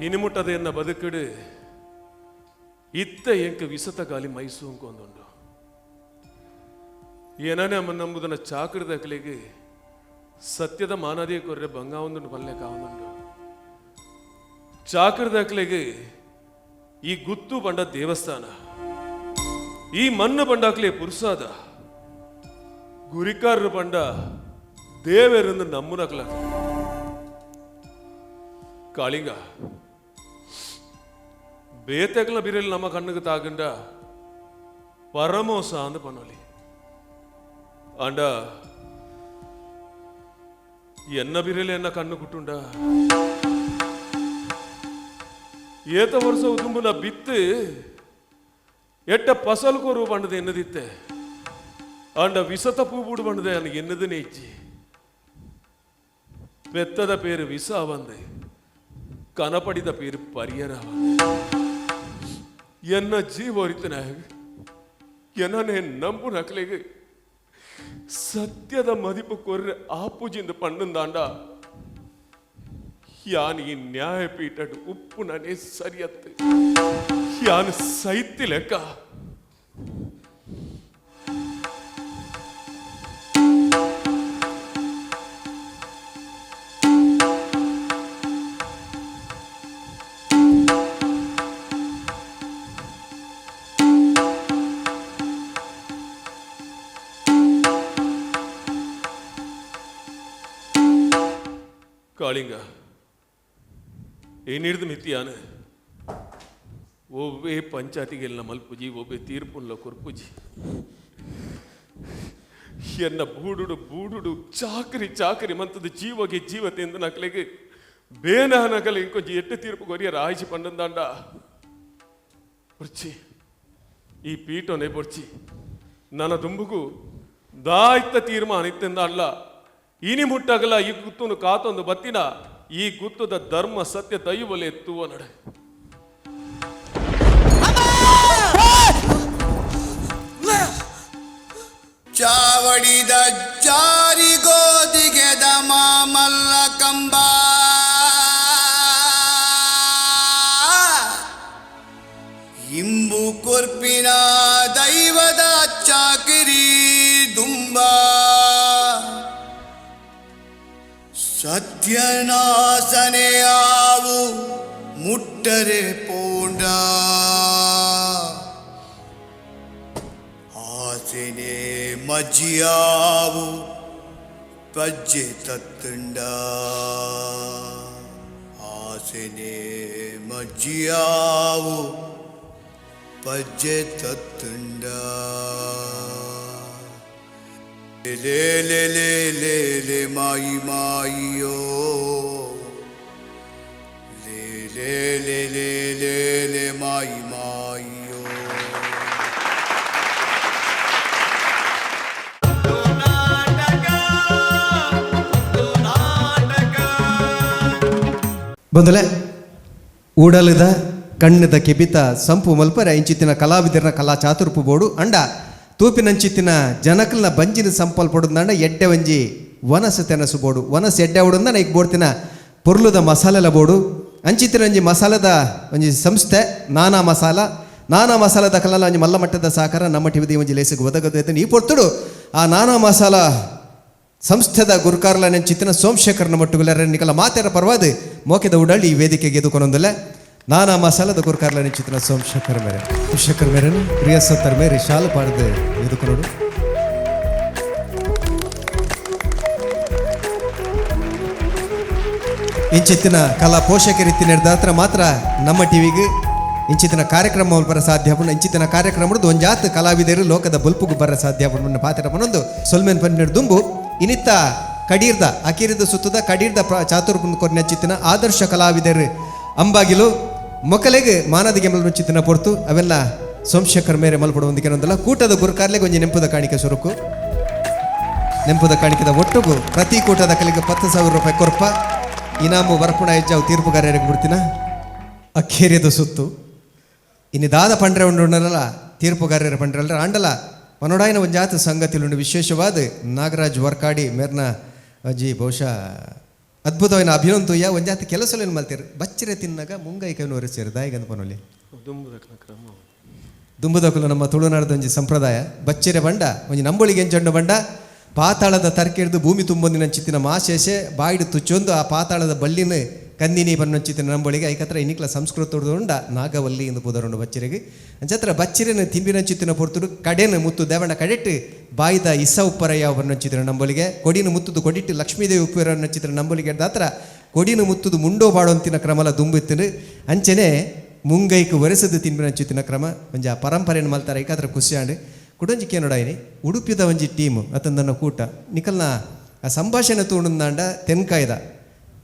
ಇನಿಮುಟ್ಟದ ಎನ್ನ ಬದುಕಡು ಇತ್ತ ಎಂಕ ವಿಸತ ಗಾಲಿ ಮೈಸೂಂಕೊಂದುಂಡು ಏನನೇ ಅಮ್ಮ ನಂಬುದನ್ನ ಚಾಕರಿದಕ್ಲಿಗೆ ಸತ್ಯದ ಮಾನದಿಯ ಕೊರ್ರೆ ಬಂಗಾವೊಂದುಂಡು ಪಲ್ಲೆ ಕಾವೊಂದುಂಡು ಚಾಕರಿದಕ್ಲಿಗೆ ಈ ಗುತ್ತು ಬಂಡ ದೇವಸ್ಥಾನ ಈ ಮಣ್ಣು ಬಂಡಾಕ್ಲೆ ಪುರುಸಾದ ಗುರಿಕಾರರು ಬಂಡ ದೇವರಿಂದ ನಮ್ಮನಕ್ಲ ಕಾಳಿಂಗ ಬೇತೆಗ್ಲ ಬಿರಲಿ ನಮ್ಮ ಕಣ್ಣುಗೆ ತಾಗಂಡ ಪರಮೋಸ ಅಂದ ಪನೋಲಿ ಅಂಡ ಎನ್ನ ಬಿರಲಿ ಎನ್ನ ಕಣ್ಣು ಕುಟ್ಟುಂಡ ಏತ ವರ್ಷ ಉದುಂಬುನ ಬಿತ್ತು ಎಟ್ಟ ಪಸಲ್ಕೋ ರೂ ಬಂಡದ ಎನ್ನದಿತ್ತೆ ಅಂಡ ವಿಸತ ಪೂ ಬೂಡು ಬಂಡದೆ ನನಗೆ ಎನ್ನದನೇ ಇಚ್ಚಿ பெத்தத பேரு விசா வந்து கனப்படித பேரு பரியரா என்ன ಜೀವರಿತನ ಏನನೇ ನಂಬು ನಕಲೆಗೆ ಸತ್ಯದ ಮದಿಪು ಕೊರ್ರೆ ಆಪುಜಿಂದ ಪಣ್ಣಂದಾಂಡ ಯಾನ್ ಈ ನ್ಯಾಯಪೀಠ ಉಪ್ಪು ನನೇ ಸರಿಯತ್ತೆ ಯಾನ್ ಸೈತಿ ಲೆಕ್ಕ ಕಾಳಿಂಗ ಏನಿಡ್ದು ಮಿತಿಯಾನ ಒಬ್ಬೇ ಪಂಚಾಯತಿಗೆಲ್ಲ ಮಲ್ಪುಜಿ ಒಬ್ಬೇ ತೀರ್ಪುಲ್ಲ ಕೊರ್ಪುಜಿ ಎನ್ನ ಬೂಡುಡು ಬೂಡುಡು ಚಾಕರಿ ಚಾಕರಿ ಮಂತದ ಜೀವಗೆ ಜೀವತೆಂದು ನಕಲೆಗೆ ಬೇನ ನಕಲೆ ಇಂಕೊಂಚ ಎಟ್ಟು ತೀರ್ಪು ಕೊರಿಯರ ಆಯ್ಸಿ ಪಂಡಂದಾಂಡ ಬರ್ಚಿ ಈ ಪೀಠನೆ ಬರ್ಚಿ ನನ್ನ ದುಂಬುಗು ದಾಯ್ತ ತೀರ್ಮಾನ ಇತ್ತೆಂದ ಅಲ್ಲ ಇನಿ ಮುಟ್ಟಾಗಲ್ಲ ಈ ಗುತ್ತುನು ಕಾತೊಂದು ಬತ್ತಿನ ಈ ಗುತ್ತದ ಧರ್ಮ ಸತ್ಯ ದೈವಲೆ ಎತ್ತುವ ನಡೆ ಚಾವಡಿದ ಜಾರಿಗೋದಿಗೆದ ಮಾಮಲ್ಲ ಕಂಬ ಇಂಬು ಕೊರ್ಪಿನ ದೈವದ ಚಾಕರಿ ದುಂಬ ಸತ್ಯನಾಸನೆಯಾವು ಮುಟ್ಟರೆ ಪೋಂಡ ಆಸೆನೆ ಮಜ್ಜಿಯಾವು ಪಜ್ಜೆ ತತ್ತುಂಡ ಆಸೆನೆ ಮಜ್ಜಿಯಾವು ಪಜ್ಜೆ ತತ್ತುಂಡ ಲೇ ಲೇ ಲೇ ಲೇ ಲೇ ಮಾಯಿ ಮಾಯಿಯೋ ಲೇ ಲೇ ಲೇ ಲೇ ಲೇ ಲೇ ಮಾಯಿ ಮಾಯಿಯೋ ಬಂದಲೆ ಊಡಲದ ಕಣ್ಣದ ಕೆಬಿತ ಸಂಪು ಮಲ್ಪರ ಇಂಚಿತ್ತಿನ ಕಲಾವಿದರ ಕಲಾ ಚಾತುರ್ಪು ಬೋಡು ಅಂಡ ತೂಪಿನಂಚಿತ್ತಿನ ಜನಕಲ್ನ ಬಂಜಿನ ಸಂಪಲ್ ಪಡುದಂಡ ಎಡ್ಡೆ ಒಂಜಿ ವನಸ ತೆನಸು ಬೋಡು ವನಸ್ ಎಡ್ಡೆ ಅವಡುಂದ ನೈಕ್ ಬೋಡ್ತಿನ ಪೊರ್ಲುದ ಮಸಾಲೆಲ ಬೋಡು ಅಂಚಿತ್ತಿನ ಒಂಜಿ ಮಸಾಲದ ಒಂಜಿ ಸಂಸ್ಥೆ ನಾನಾ ಮಸಾಲದ ಕಲಲ ಒಂಜಿ ಮಲ್ಲ ಮಟ್ಟದ ಸಹಕಾರ ನಮ್ಮ ಟಿವಿದಿ ಒಂಜಿ ಲೇಸಿಗೆ ಒದಗದ ಈ ಪೊರ್ತುಡು ಆ ನಾನಾ ಮಸಾಲ ಸಂಸ್ಥೆದ ಗುರುಕಾರ್ಲ ನೆಂಚಿತ್ತಿನ ಸೋಮಶೇಖರ್ನ ಮಟ್ಟುಗುಲರ ನಿಕಲ ಮಾತೆರ ಪರ್ವಾದ ಮೋಕೆದ ಉಡಾಳಿ ಈ ವೇದಿಕೆಗೆ ಎದುಕೊನೊಂದಲ್ಲ ನಾನಾ ಮಸಾಲದ ಗುರುಕಾರ್ಲ ನೆಂಚಿತ್ತಿನ ಸೋಮಶೇಖರ್ ಮೇರೆ ರಿಯಾಸತ್ತರ್ ಮೇರೆ ಶಾಲು ಪಾಡ್ದು ಎದುಕೊನೋಡು ಇಂಚಿತ್ತಿನ ಕಲಾ ಪೋಷಕರಿತ್ತಿ ನಡೆದಾತ್ರ ಮಾತ್ರ ನಮ್ಮ ಟಿವಿಗೆ ಇಂಚಿತ್ತಿನ ಕಾರ್ಯಕ್ರಮ ಬರ ಸಾಧ್ಯ ಇಂಚಿತ್ತಿನ ಕಾರ್ಯಕ್ರಮ ಒಂಜಾತ್ ಕಲಾವಿದರು ಲೋಕದ ಬಲ್ಪುಗು ಬರ ಸಾಧ್ಯ ಪಾತ್ರ ಪನೊಂದು ಸೊಲ್ಮೇನ್ ಪನ್ನೆರಡು ದುಂಬು ಇನಿತ್ತ ಕಡೀರ್ದ ಅಕಿರಿದ ಸುತ್ತದ ಕಡೀರ್ದ ಚಾತುರ್ಪುಂದು ಕೊರ್ನೆಚ್ಚಿತ್ತಿನ ಆದರ್ಶ ಕಲಾವಿದರು ಅಂಬಾಗಿಲು ಮೊಕಲೆಗೆ ಮಾನದಿಗೆ ಮಲ್ಚಿತ್ತಿನ ಪೊರ್ತು ಅವೆಲ್ಲ ಸೋಮಶೇಖರ್ ಮೇರೆ ಮಲ್ಪಡುವ ಒಂದಿಗೆನೊಂದಲ್ಲ ಕೂಟದ ಗುರುಕಾರ್ಲೆಗೆ ಒಂಜಿ ನೆಂಪುದ ಕಾಣಿಕೆ ಸುರುಕು ನೆಂಪುದ ಕಾಣಿಕೆದ ಒಟ್ಟುಗು ಪ್ರತಿ ಕೂಟದ ಕಲಿಗೆ 10,000 ರೂಪಾಯಿ ಕೊರ್ಪ ಇನಾಮು ಬರ್ಪುಣ ಹೆಜ್ಜಾವು ತೀರ್ಪುಗಾರರಿಗೆ ಬಿಡ್ತೀನ ಅಕ್ಕೇರಿಯದ ಸುತ್ತು ಇನ್ನಿದಾದ ಪಂಡ್ರೆ ಉಂಡುಂಡಲ್ಲ ತೀರ್ಪುಗಾರರ ಪಂಡ್ರಲ್ಲ ಆಂಡಲ ಪನೋಡಾಯಿನ ಒಂಜಾತ ಸಂಗತಿಲುಂಡು ವಿಶೇಷವಾದ ನಾಗರಾಜ್ ವರ್ಕಾಡಿ ಮೇರ್ನ ಅಜ್ಜಿ ಬಹುಶಃ ಅದ್ಭುತವಾದ ಅಭಿನಂತಯ್ಯ ಒಂಜಾತ ಕೆಲಸಲೇನು ಮಲ್ತೀರು ಬಚ್ಚರೆ ತಿನ್ನಾಗ ಮುಂಗೈ ಕೈನೂರು ಸೇರು ದಾಯಿಗಂದು ಪನೋಲಿ ದುಂಬುದಕುಲು ನಮ್ಮ ತುಳುನಾಡದ ಒಂಜಿ ಸಂಪ್ರದಾಯ ಬಚ್ಚರೆ ಬಂಡ ಒಂಜಿ ನಂಬಳಿಗೆ ಎಂಚಂಡು ಬಂಡ ಪಾತಾಳದ ತರ್ಕೆಡ್ದು ಭೂಮಿ ತುಂಬೊಂದಿನ ಚಿತ್ತಿನ ಮಾಶೇಷೆ ಬಾಯಿಡು ತುಚ್ಚೊಂದು ಆ ಪಾತಾಳದ ಬಳ್ಳಿನ ಕಂದಿನಿ ಬನ್ನೊಂಚಿತ್ತಿನ ನಂಬಳಿಗೆ ಐಕತ್ರ ಇನ್ನಿಕ್ಲ ಸಂಸ್ಕೃತ ಉಂಡ ನಾಗವಲ್ಲಿ ಎಂದು ಪುದರುಂಡು ಬಚ್ಚರಿಗೆ ಅಂಚತ್ರ ಬಚ್ಚರಿನ ತಿಂಬಿನ ಚಿತ್ತಿನ ಪೊರ್ತುಡು ಕಡೆನ ಮುತ್ತು ದೇವಣ್ಣ ಕಡೆಟ್ಟು ಬಾಯಿದ ಇಸ ಉಪ್ಪರಯ್ಯ ಬನ್ನೊಂಚಿತ್ತಿನ ನಂಬಳಿಗೆ ಕೊಡಿನ ಮುತ್ತುದು ಕೊಡಿಟ್ಟು ಲಕ್ಷ್ಮೀದೇವಿ ಉಪ್ಪರ ನಚ್ಚಿತ್ತಿನ ನಂಬಳಿಗೆ ಎಡ್ದಾತ್ರ ಕೊಡಿನ ಮುತ್ತುದು ಮುಂಡೋ ಬಾಡೋಂತಿನ ಕ್ರಮಲ ದುಂಬಿತ್ತಿನ ಅಂಚನೆ ಮುಂಗೈಕು ಒರೆಸದು ತಿಂಬಿನ ಚಿತ್ತಿನ ಕ್ರಮ ಒಂಜ ಪರಂಪರೆಯನ್ನು ಮಲ್ತಾರೆ ಐಕಾತ್ರ ಖುಷಿಯಾண்டு ಕುಡಂಜಿಕೆ ನೋಡಾಯಿನಿ ಉಡುಪಿದ ಒಂಜಿ ಟೀಮು ಅತಂದನ್ನ ಕೂಟ ನಿಕಲ್ನ ಆ ಸಂಭಾಷಣೆ ತೂಣಂದಾಂಡ ತೆನ್ಕಾಯ್ದ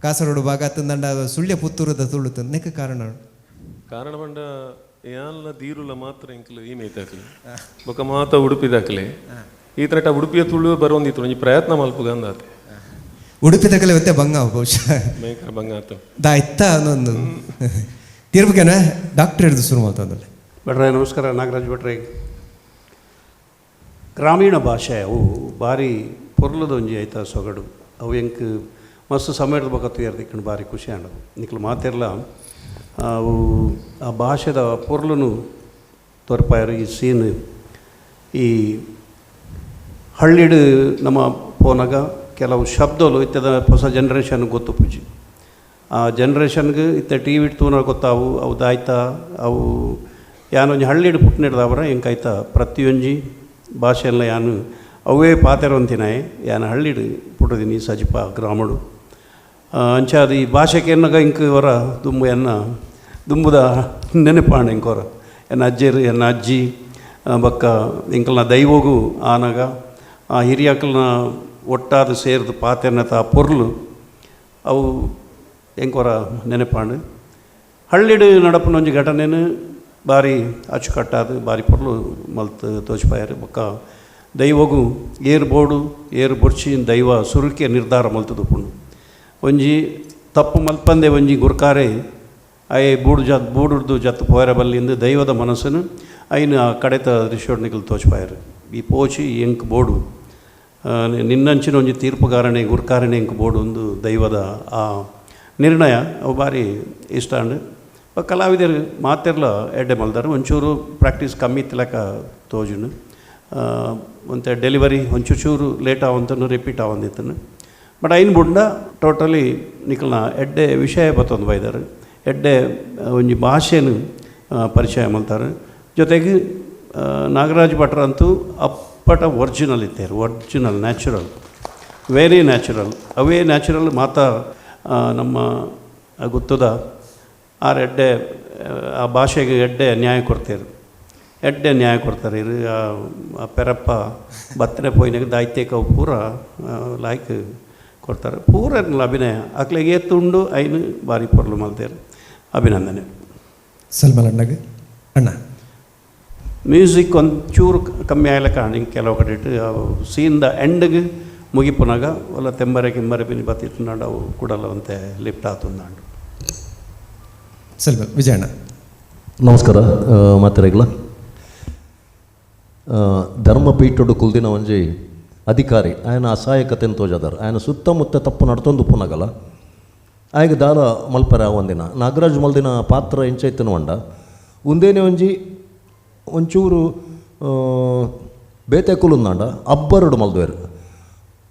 ಕಾಸರಗೋಡು ಭಾಗ ಅತಂದಂಡ ಸುಳ್ಯ ಪುತ್ತೂರದ ತುಳುತ ನೆಕ್ಕ ಕಾರಣ ಬಂಡ ಯಾನ್ಲ ದೀರುಲ ಮಾತ್ರ ಇಂಕ್ಲು ಈ ಮೇಯ್ತಾಕ್ಲಿ ಬೊಕ ಮಾತ ಉಡುಪಿದಾಕ್ಲೆ ಈ ತರ ಉಡುಪಿಯ ತುಳು ಬರೋಂದಿತ್ತು ಒಂಜಿ ಪ್ರಯತ್ನ ಮಲ್ಪುಗ ಅಂದಾತೆ ಉಡುಪಿದಾಗಲೇ ಒತ್ತೆ ಬಂಗ ಬಹುಶಃ ಮೇಕರ ಬಂಗ ಆತ ದಾ ಇತ್ತ ಅನ್ನೊಂದು ತೀರ್ಪುಗೆನ ಡಾಕ್ಟರ್ ಹಿಡಿದು ಶುರು ಮಾಡ್ತಂದಲ್ಲ ಭಟ್ರೆ ನಮಸ್ಕಾರ ನಾಗರಾಜ್ ಭಟ್ರೆ ಗ್ರಾಮೀಣ ಭಾಷೆ ಅವು ಭಾರಿ ಪೊರ್ಲದ ಒಂಜಿ ಐತ ಸೊಗಡು ಅವು ಎಂಕ್ ಮಸ್ತ್ ಸಮಯದ ಬಗ್ಗೆ ತಯಾರಿಕೊಂಡು ಭಾರಿ ಖುಷಿ ಆಂಡವು ನಿಕ್ಲು ಮಾತೆರ್ಲ ಅವು ಆ ಭಾಷೆದ ಪೊರ್ಲುನು ತೋರ್ಪಾಯರು ಈ ಸೀನ್ ಈ ಹಳ್ಳಿಡು ನಮ್ಮ ಪೋನಾಗ ಕೆಲವು ಶಬ್ದಗಳು ಇತ್ತದ ಹೊಸ ಜನ್ರೇಷನ್ ಗೊತ್ತು ಪೂಜಿ ಆ ಜನ್ರೇಷನ್ಗೆ ಇತ್ತ ಟಿ ವಿ ತೂನ ಗೊತ್ತಾವು ಅವು ದಾಯ್ತಾ ಅವು ಯಾನೊಂಜಿ ಹಳ್ಳಿಡು ಪುಟ್ನಿಡ್ದವರ ಎಂಕಾಯ್ತ ಪ್ರತಿಯೊಂಜಿ ಭಾಷೆಲ್ಲ ಯಾನು ಅವೇ ಪಾತೆರೊಂತಿನಾಯ್ ಯಾನ ಹಳ್ಳಿಡು ಪುಟ್ಟದಿನಿ ಸಜಿಪ ಗ್ರಾಮಡು ಅಂಚಾದ ಈ ಭಾಷೆಗೆ ಎನ್ನಗ ಇಂಕ ವರ ದುಂಬು ದುಂಬುದ ನೆನಪಾಣ ಇಂಕೋರ ಎನ್ನ ಅಜ್ಜರು ಎನ್ನ ಅಜ್ಜಿ ಬಕ್ಕ ಇಂಕಲ್ನ ದೈವಗೂ ಆನಾಗ ಆ ಹಿರಿಯಕಲ್ನ ಒಟ್ಟಾದ ಸೇರಿದ ಪಾತೆರ್ನತ ಪೊರ್ಲು ಅವು ಎಂಕೋರ ನೆನಪಾಂಡು ಹಳ್ಳಿಡು ನಡಪನೊಂಜಿ ಘಟನೆನು ಭಾರಿ ಅಚ್ಚುಕಟ್ಟಾದ ಭಾರಿ ಪೊರ್ಲು ಮಲ್ತು ತೋಚ್ಪಾಯರು ಬೊಕ್ಕ ದೈವಗೂ ಏರು ಬೋಡು ಏರು ಬೊಡ್ಚಿ ದೈವ ಸುರುಕೆ ನಿರ್ಧಾರ ಮಲ್ತದು ಪುಂಡು ಒಂಜಿ ತಪ್ಪು ಮಲ್ಪಂದೆ ಒಂಜಿ ಗುರ್ಕಾರೆ ಅಯ್ಯ ಬೂಡುರ್ದು ಜತ್ತು ಪೋಯರ ಬಲ್ಲಿಂದ ದೈವದ ಮನಸ್ಸನ್ನು ಐನು ಆ ಕಡೆತ ರಿಷೋಡ್ನಿಗಳು ತೋಚ್ಪಾಯರು ಈ ಪೋಚಿ ಎಂಕ್ ಬೋಡು ನಿನ್ನಂಚಿನ ಒಂಜಿ ತೀರ್ಪುಗಾರಣೆ ಗುರ್ಕಾರಣೆ ಎಂಕ್ ಬೋಡು ಒಂದು ದೈವದ ಆ ನಿರ್ಣಯ ಅವು ಭಾರಿ ಇಷ್ಟ ಅಂಡು ಕಲಾವಿದರು ಮಾತೆರ್ಲ ಎಡ್ಡೆ ಮಲ್ದಾರು ಒಂಚೂರು ಪ್ರಾಕ್ಟೀಸ್ ಕಮ್ಮಿ ತಿಲಕ ತೋಜುನು ಮತ್ತು ಡೆಲಿವರಿ ಒಂಚೂರು ಲೇಟ್ ಆವಂತನು ರಿಪೀಟ್ ಆವಂದಿತ್ತನು ಬಟ್ ಐನ್ ಬುಡ್ಡ ಟೋಟಲಿ ನಿಕಲ್ನ ಎಡ್ಡೆ ವಿಷಯ ಬತ್ತೊಂದು ಬೈದಾರು ಎಡ್ಡೆ ಒಂಜಿ ಭಾಷೆನು ಪರಿಚಯ ಮಲ್ತಾರೆ ಜೊತೆಗೆ ನಾಗರಾಜ್ ಭಟ್ರ ಅಂತೂ ಅಪ್ಪಟ ಒರ್ಜಿನಲ್ ಇದ್ದಾರೆ ಒರ್ಜಿನಲ್ ನ್ಯಾಚುರಲ್ ವೆರಿ ನ್ಯಾಚುರಲ್ ಅವೇ ನ್ಯಾಚುರಲ್ ಮಾತಾ ನಮ್ಮ ಗೊತ್ತದ ಆರು ಎಡ್ಡೆ ಆ ಭಾಷೆಗೆ ಎಡ್ಡೆ ನ್ಯಾಯ ಕೊಡ್ತಾರೆ ಎಡ್ಡೆ ನ್ಯಾಯ ಕೊಡ್ತಾರೆ ಇದು ಆ ಪೆರಪ್ಪ ಬತ್ತನೆ ಪೋಯ್ನಾಗ ದಾಯ್ತೇಕ ಪೂರ ಲಾಯ್ಕ್ ಕೊಡ್ತಾರೆ ಪೂರ ಅಭಿನಯ ಅಕ್ಲೆಗೆ ತುಂಡು ಐನು ಭಾರಿ ಪೊರ್ಲು ಮಲ್ತೇರು ಅಭಿನಂದನೆ ಸಲ್ಮಾನ್ ಅಣ್ಣಗೆ ಅಣ್ಣ ಮ್ಯೂಸಿಕ್ ಒಂಚೂರು ಕಮ್ಮಿ ಆಗ್ಲಿಕ್ಕೆ ಹಿಂಗೆ ಕೆಲವು ಕಡೆ ಇಟ್ಟು ಸೀನ್ದ ಎಂಡ್ಗೆ ಮುಗಿಪುನಾಗ ಒಲ್ಲ ತೆಂಬರೆ ಕಿಂಬರೆ ಪಿನಿ ಬತ್ತಿತ್ತು ನಾಡು ಅವು ಕೂಡಲ್ಲ ಅಂತೆ ಲಿಫ್ಟ್ ಆತು ನಾಡು ಸಲ್ಮಾನ್ ವಿಜಯಣ್ಣ ನಮಸ್ಕಾರ ಮಾತರೆಗ್ಲ ಧರ್ಮಪೀಠಡು ಕುಲ್ದಿನ ಒಂಜಿ ಅಧಿಕಾರಿ ఆయన ಅಸಹಾಯಕತೆಯನ್ನು ತೋಜದಾರ ఆయన ಸುತ್ತಮುತ್ತ ತಪ್ಪು ನಡ್ತೊಂದು ಪುನಗಲ್ಲ ಆಯ್ಗೆ ದಾಲ ಮಲ್ಪರ ಒಂದಿನ ನಾಗರಾಜ್ ಮಲ್ದಿನ ಪಾತ್ರ ಎಂಚೈತನು ಅಂಡ ಒಂದೇನೆ ಒಂಚೂರು ಬೇತೆ ಕುಲುಂದಾಂಡ ಅಬ್ಬರಡು ಮಲ್ದವೇರು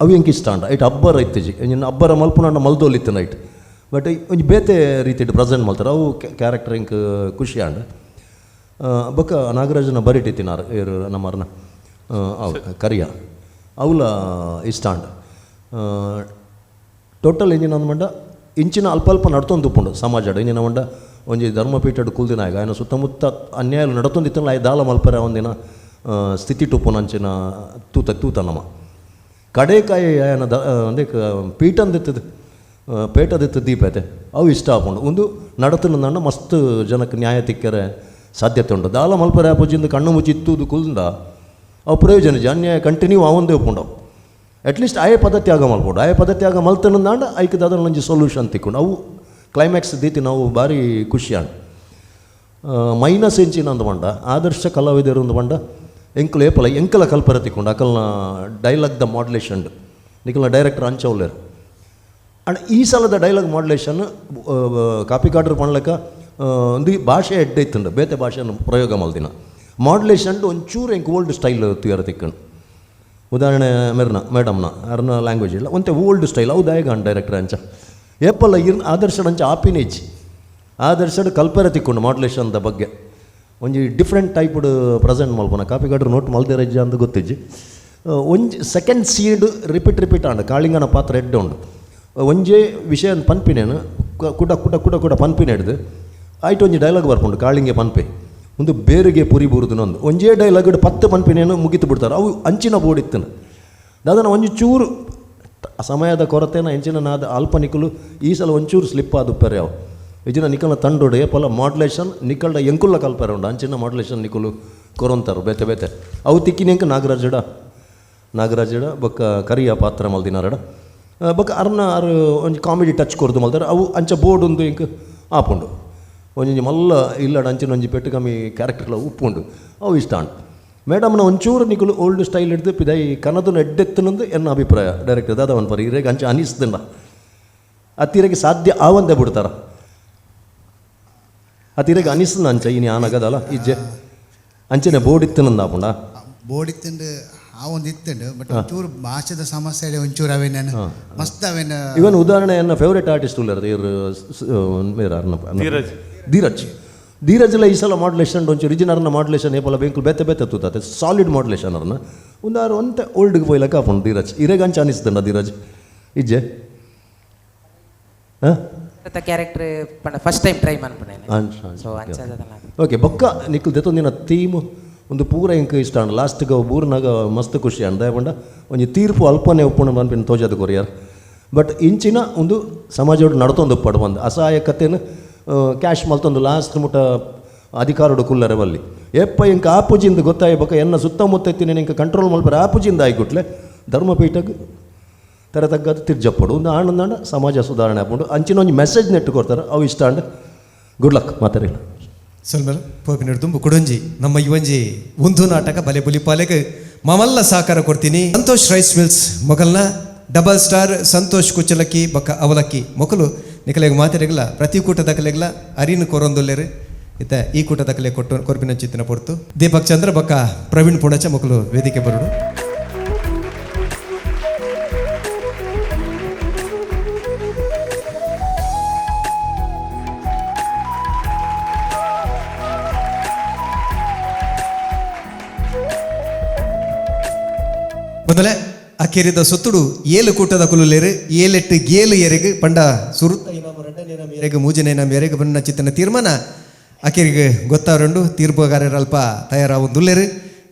ಅವು ಎಂಕ್ ಇಷ್ಟ ಅಂಡ ಐಟ್ ಅಬ್ಬರ ಐತಿಜಿ ಇನ್ನು ಅಬ್ಬರ ಮಲ್ಪುನಂಡ ಮಲ್ದೋಲಿತ್ತು ನೈಟ್ ಬಟ್ ಒಂಜಿ ಬೇತೆ ರೀತಿ ಪ್ರೆಸೆಂಟ್ ಮಾಡ್ತಾರೆ ಅವು ಕ್ಯಾರೆಕ್ಟರ್ ಇಂಕ್ ಖುಷಿ ಅಂಡ ಬೊಕ್ಕ ನಾಗರಾಜನ ಬರಿಟಿತ್ತಿನಾರು ಇವರು ನಮ್ಮರ್ನ ಅವು ಕರಿಯ ಅವಲ ಇಷ್ಟ ಅಂಡ ಟೋಟಲ್ ಎಂಜಿನ ಮಂಡ ಇಂಚಿನ ಅಲ್ಪ ನಡ್ತೊಂದು ಉಪ್ಪುಂಡು ಸಮಾಜ ಎಂಜಿನ ಮಂಡ ಒಂಜಿ ಧರ್ಮಪೀಠಡು ಕುಲ್ದಿನ ಆಗ ఆయన ಸುತ್ತಮುತ್ತ ಅನ್ಯಾಯ ನಡತೊಂದಿತ್ತಲ್ಲ ಆಯ್ ದಾಳ ಮಲ್ಪರ ಒಂದಿನ ಸ್ಥಿತಿ ಟುಪ್ಪುನಂಚಿನ ತೂತನಮ ಕಡೆಕಾಯಿ ఆయన ಅಂದೇ ಪೀಠಂದಿತ್ತದು ಪೇಟದಿತ್ತು ದೀಪ ಐತೆ ಅವು ಇಷ್ಟ ಆಪುಂಡು ಒಂದು ನಡತನಂದ ಮಸ್ತ್ ಜನಕ್ಕೆ ನ್ಯಾಯ ತಿಕ್ಕರೆ ಸಾಧ್ಯತೆ ಉಂಟು ದಾಲ ಮಲ್ಪರ ಪೂಜಿಂದ ಕಣ್ಣು ಮುಚ್ಚಿತ್ತುದು ಕುಲ್ದ ಅವು ಪ್ರಯೋಜನ ಅನ್ಯಾಯ ಕಂಟಿನ್ಯೂ ಅವಂದೇ ಉಪ್ಪುಂಡು ಅಟ್ಲೀಸ್ಟ್ ಆಯೇ ಪದ್ಧತಿ ಆಗ ಮಲ್ಪುಂಡು ಆಯೇ ಪದ್ಧತಿ ಆಗ ಮಲ್ತನಂದಾಂಡ ಐಕದ ಅದ್ರ ನಂಜಿ ಸೊಲ್ಯೂಷನ್ ತಿಕ್ಕೊಂಡು ಅವು ಕ್ಲೈಮ್ಯಾಕ್ಸ್ ದೀತಿ ನಾವು ಭಾರಿ ಖುಷಿಯಾಣ ಮೈನಸ್ ಎಂಚಿನ ಅಂದು ಬಂಡ ಆದರ್ಶ ಕಲಾವಿದರು ಒಂದು ಬಂಡ ಎಂಕಲು ಏಪಲ ಎಂಕಲ ಕಲ್ಪರ ತಿಕ್ಕೊಂಡು ಅಕಲ್ನ ಡೈಲಾಗ್ ದ ಮಾಡ್ಯುಲೇಷನ್ ನಿಕಲ್ನ ಡೈರೆಕ್ಟರ್ ಅಂಚವ್ಲೇರು ಅಂಡ್ ಈ ಸಲದ ಡೈಲಾಗ್ ಮಾಡ್ಯುಲೇಷನ್ ಕಾಪಿ ಕಾಡ್ರು ಪಣ್ಲಕ್ಕ ಒಂದು ಭಾಷೆ ಎಡ್ಡೈತುಂಡು ಬೇತೆ ಭಾಷೆಯನ್ನು ಪ್ರಯೋಗ ಮಲ್ದಿನ ಮಾಡ್ಯುಲೇಷನ್ ಒಂಚೂರು ಎಂಕ್ ಓಲ್ಡ್ ಸ್ಟೈಲ್ ತುಯಾರ ತಿಕ್ಕಂಡು ಉದಾಹರಣೆ ಮೇಡಮ್ನ ಅರ್ನ ಲ್ಯಾಂಗ್ವೇಜ್ ಇಲ್ಲ ಒಂತೆ ಓಲ್ಡ್ ಸ್ಟೈಲ್ ಅವು ದಾಯಗಾನ್ ಡೈರೆಕ್ಟರ್ ಅಂಚ ಏಪಲ್ಲ ಆದರ್ಶಡ್ ಅಂಚ ಆಪಿನೇಜ್ ಆದರ್ಶಡ್ ಕಲ್ಪರ ತಿಕ್ಕೊಂಡು ಮಾಡ್ಯುಲೇಷನ್ದ ಬಗ್ಗೆ ಒಂಜಿ ಡಿಫ್ರೆಂಟ್ ಟೈಪ್ಡ್ ಪ್ರೆಸೆಂಟ್ ಮಲ್ಪನ ಕಾಪಿ ಕಾಡ್ರು ನೋಟ್ ಮಲ್ದೆ ರಜ್ಜ ಅಂತ ಗೊತ್ತಿಜ್ಜಿ ಒಂಜಿ ಸೆಕೆಂಡ್ ಸೀಡ್ ರಿಪೀಟ್ ಆಂಡ ಕಾಳಿಂಗನ ಪಾತ್ರ ಎಡ್ಡೆ ಉಂಡು ಒಂಜೇ ವಿಷಯ ಪನ್ಪಿನೇನು ಕುಟ ಕುಟ ಕುಟ ಕುಟ ಪನ್ಪಿನ ಹಿಡ್ದು ಆಯ್ತು ಒಂಜಿ ಡೈಲಾಗ್ ಬರ್ಕೊಂಡು ಕಾಳಿಂಗೆ ಪನ್ಪೆ ಒಂದು ಬೇರಿಗೆ ಪುರಿ ಬುರುದುನೊಂದು ಒಂಜೇ ಡೈಲಾಗ್ 10 ಪನ್ಪಿನೇನು ಮುಗಿತು ಬಿಡ್ತಾರೆ ಅವು ಅಂಚಿನ ಬೋರ್ಡಿತ್ತನು ಅದನ್ನು ಒಂಜಿ ಚೂರು ಸಮಯದ ಕೊರತೆನ ಹೆಂಚಿನ ನಾದ ಅಲ್ಪನಿಕಲು ಈ ಸಲ ಒಂಚೂರು ಸ್ಲಿಪ್ ಆದುಪ್ಪರೆ ಅವು ಇಜಿನ ನಿಕಲ್ನ ತಂಡೋಡು ಏಪಲ ಮಾಡ್ಯುಲೇಷನ್ ನಿಕಲ್ಡ ಎಂಕುಲ್ಲ ಕಲ್ಪರೆ ಉಂಡು ಅಂಚಿನ ಮಾಡ್ಯುಲೇಷನ್ ನಿಕಲು ಕೊರೊಂತಾರು ಬೇತೆ ಬೇತೆ ಅವು ತಿಕ್ಕಿನೆಂಕ ನಾಗರಾಜಡ ಬೊಕ್ಕ ಕರಿಯ ಪಾತ್ರ ಮಲ್ದಿನಾರಡ ಬೊಕ್ಕ ಅರ್ನ ಅರು ಒಂಜಿ ಕಾಮಿಡಿ ಟಚ್ ಕೊರ್ದು ಮಲ್ದಾರ ಅವು ಅಂಚ ಬೋರ್ಡ್ ಒಂದು ಇಂಕ ಆಪುಂಡು ಒಂಜಿ ಮಲ್ಲ ಇಲ್ಲಡ ಅಂಚಿನ ಒಂಜಿ ಪೆಟ್ಟು ಕಮ್ಮಿ ಕ್ಯಾರೆಕ್ಟರ್ಲ ಉಪ್ಪುಂಡು ಅವು ಇಷ್ಟ ಅಂಡು ಮೇಡಮ್ನ ಒಂಚೂರು ನಿಕಲು ಓಲ್ಡ್ ಸ್ಟೈಲ್ ಹಿಡ್ದು ಪಿದೈ ಕನದನ್ನು ಎಡ್ಡೆತ್ತನೊಂದು ಎನ್ನ ಅಭಿಪ್ರಾಯ ಡೈರೆಕ್ಟರ್ ದಾದವನ್ ಪರಿ ಇರೇಗ ಅಂಚ ಅನಿಸ್ದಂಡ ಅತ್ತಿರೆಗೆ ಸಾಧ್ಯ ಆವಂದೆ ಬಿಡ್ತಾರ ಅತ್ತಿರೆಗೆ ಅನಿಸ್ತದ ಅಂಚ ಇನಿ ಆನಗದಲ್ಲ ಇಜ್ಜೆ ಅಂಚನೆ ಬೋರ್ಡ್ ಇತ್ತನಂದ ಆಪುಂಡ ಬೋರ್ಡ್ ಇತ್ತಂಡು ಆ ಒಂದು ಇತ್ತಂಡು ಬಟ್ ಒಂಚೂರು ಭಾಷೆದ ಸಮಸ್ಯೆ ಒಂಚೂರು ಅವೇನು ಮಸ್ತ್ ಅವೇನು ಇವನ್ ಉದಾಹರಣೆ ನನ್ನ ಫೇವ್ರೇಟ್ ಆರ್ಟಿಸ್ಟ್ ಉಳ್ಳಾರ ಇವರು ಧೀರಜ್ಲ ಈ ಸಲ ಮಾಡ್ಯುಲೇಷನ್ ಒಂಚೂರು ರಿಜಿನರ್ನ ಮಾಡ್ಯುಲೇಷನ್ ಏಪಲ ಬೇಂಕುಲು ಬೇತೆ ಬೇತೆ ತೂತಾತೆ ಸಾಲಿಡ್ ಮಾಡ್ಯುಲೇಷನ್ ಅರ್ನ ಒಂದಾರು ಒಂತೆ ಓಲ್ಡ್ಗೆ ಪೋಯ್ಲಕ್ಕ ಆಪುಂಡು ಧೀರಜ್ ಇರೇಗ ಅಂಚ ಅನಿಸ್ತಂಡ ಧೀರಜ್ ಇಜ್ಜೆ ಕ್ಯಾರೆಕ್ಟರ್ ಫಸ್ಟ್ ಟೈಮ್ ಟ್ರೈ ಮಾಡ್ಬಿಟ್ಟೆ ಓಕೆ ಬೊಕ್ಕ ನಿಕ್ಕಲ್ ದೆತ್ತೊಂದಿನ ಥೀಮು ಒಂದು ಪೂರ ಇಂಕ ಇಷ್ಟ ಅಂಡ ಲಾಸ್ಟ್ಗೆ ಬೂರ್ನಾಗ ಮಸ್ತ್ ಖುಷಿ ಅಂಡ ಬಂಡ ಒಂಜಿ ತೀರ್ಪು ಅಲ್ಪನೆ ಒಪ್ಪುಣ ಅನ್ಪಿನ ತೋಜದು ಕೊರಿಯರ್ ಬಟ್ ಇಂಚಿನ ಒಂದು ಸಮಾಜೋಡು ನಡ್ತೊಂದು ಪಡು ಬಂದು ಅಸಹಾಯಕತೆನು ಕ್ಯಾಶ್ ಮಲ್ತೊಂದು ಲಾಸ್ಟ್ ಮುಟ್ಟ ಅಧಿಕಾರೋಡು ಕುಲ್ಲರೆ ಬಲ್ಲಿ ಎಪ್ಪ ಇಂಕ ಆಪುಜಿಂದ ಗೊತ್ತಾಯಿ ಬೊಕ್ಕ ಎನ್ನ ಸುತ್ತಮುತ್ತ ಎತ್ತಿನ ಇಂಕ ಕಂಟ್ರೋಲ್ ಮಲ್ಪರೆ ಆಪುಜಿಂದ ಆಯ್ಗುಟ್ಲೆ ಧರ್ಮಪೀಠಕ್ಕೆ ತರ ತಗ್ಗದು ತಿರ್ಜಪ್ಪಡು ಒಂದು ಆನಂದಾಂಡ ಸಮಾಜ ಸುಧಾರಣೆ ಆಪುಂಡು ಅಂಚಿನ ಒಂಜಿ ಮೆಸೇಜ್ ನೆಟ್ಟು ಕೊಡ್ತಾರೆ ಅವು ಇಷ್ಟ ಅಂಡ ಗುಡ್ ಲಕ್ ಮಾತಾಡಿಲ್ಲ ಸೊಲ್ಮೇಲೆ ಪೋಪಿನಡು ತುಂಬು ಕುಡಂಜಿ ನಮ್ಮ ಇವಂಜಿ ಒಂದು ನಾಟಕ ಬಲೆ ಬುಲಿಪಾಲೆಗೆ ಮಮಲ್ಲ ಸಹಕಾರ ಕೊಡ್ತೀನಿ ಸಂತೋಷ್ ರೈಸ್ ಮಿಲ್ಸ್ ಮೊಗಲ್ನ ಡಬಲ್ ಸ್ಟಾರ್ ಸಂತೋಷ್ ಕುಚ್ಚಲಕ್ಕಿ ಬೊಕ್ಕ ಅವಲಕ್ಕಿ ಮೊಕಲು ನಿಕಲೆಗೆ ಮಾತಾಡಿಗಲ ಪ್ರತಿ ಕೂಟದ ಕಲೆಗಲ ಅರಿನು ಕೊರೊಂದುಲ್ಲೇರು ಇತ್ತ ಈ ಕೂಟದ ಕಲೆ ಕೊಟ್ಟು ಕೊರ್ಪಿನ ಚಿತ್ತಿನ ಪೊರ್ತು ದೀಪಕ್ ಚಂದ್ರ ಬೊಕ್ಕ ಪ್ರವೀಣ್ ಪುಣಚ ಮೊಕಲು ವೇದಿಕೆ ಬರೋಡು ಮೊದಲೇ ಅಕೆರಿದ ಸೊತ್ತುಡು ಏಳು ಕೂಟದ ಕುಲುಲೇರು ಏಳೆಟ್ಟು ಗೇಲು ಎರೆಗೆ ಪಂಡ ಸುರುತ್ತ ಎರೆಗೆ ಮೂಜನೆ ನಮ್ಮ ಎರೆಗೆ ಬಣ್ಣ ಚಿತ್ತನ ತೀರ್ಮಾನ ಅಕೆರಿಗೆ ಗೊತ್ತಾರಂಡು ತೀರ್ಪುಗಾರರಲ್ಪ ತಯಾರಾವುದುಲ್ಲೇರು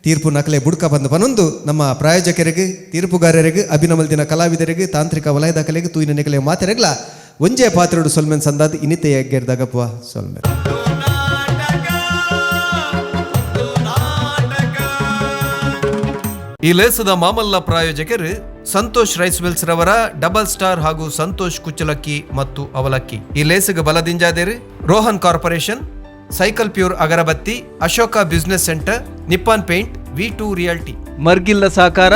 ತೀರ್ಪು ನಕಲೆ ಬುಡ್ಕ ಬಂದು ಬನೊಂದು ನಮ್ಮ ಪ್ರಾಯೋಜಕರಿಗೆ ತೀರ್ಪುಗಾರರಿಗೆ ಅಭಿನಮಲ್ದಿನ ಕಲಾವಿದರಿಗೆ ತಾಂತ್ರಿಕ ವಲಯದ ಕಲೆಗೆ ತೂಯಿನ ನೆಕಲೆ ಮಾತೆರೆಗ್ಲ ಒಂಜೇ ಪಾತ್ರೆಡು ಸೊಲ್ಮೆನ್ ಸಂದಾದ್ ಇನಿತೆ ಗೆರ್ದಾಗಪ್ಪ ಸೊಲ್ಮೆನ್ ಈ ಲೇಸದ ಮಾಮಲ್ಲ ಪ್ರಾಯೋಜಕರು ಸಂತೋಷ್ ರೈಸ್ ಮಿಲ್ಸ್ ರವರ ಡಬಲ್ ಸ್ಟಾರ್ ಹಾಗೂ ಸಂತೋಷ್ ಕುಚ್ಚಲಕ್ಕಿ ಮತ್ತು ಅವಲಕ್ಕಿ. ಈ ಲೇಸಿಗೆ ಬಲದಿಂಜಾದೇರು Rohan corporation, cycle pure agarbatti, Ashoka business centre, Nippon paint, V2 realty. ಮರ್ಗಿಲ್ಲ ಸಾಕಾರ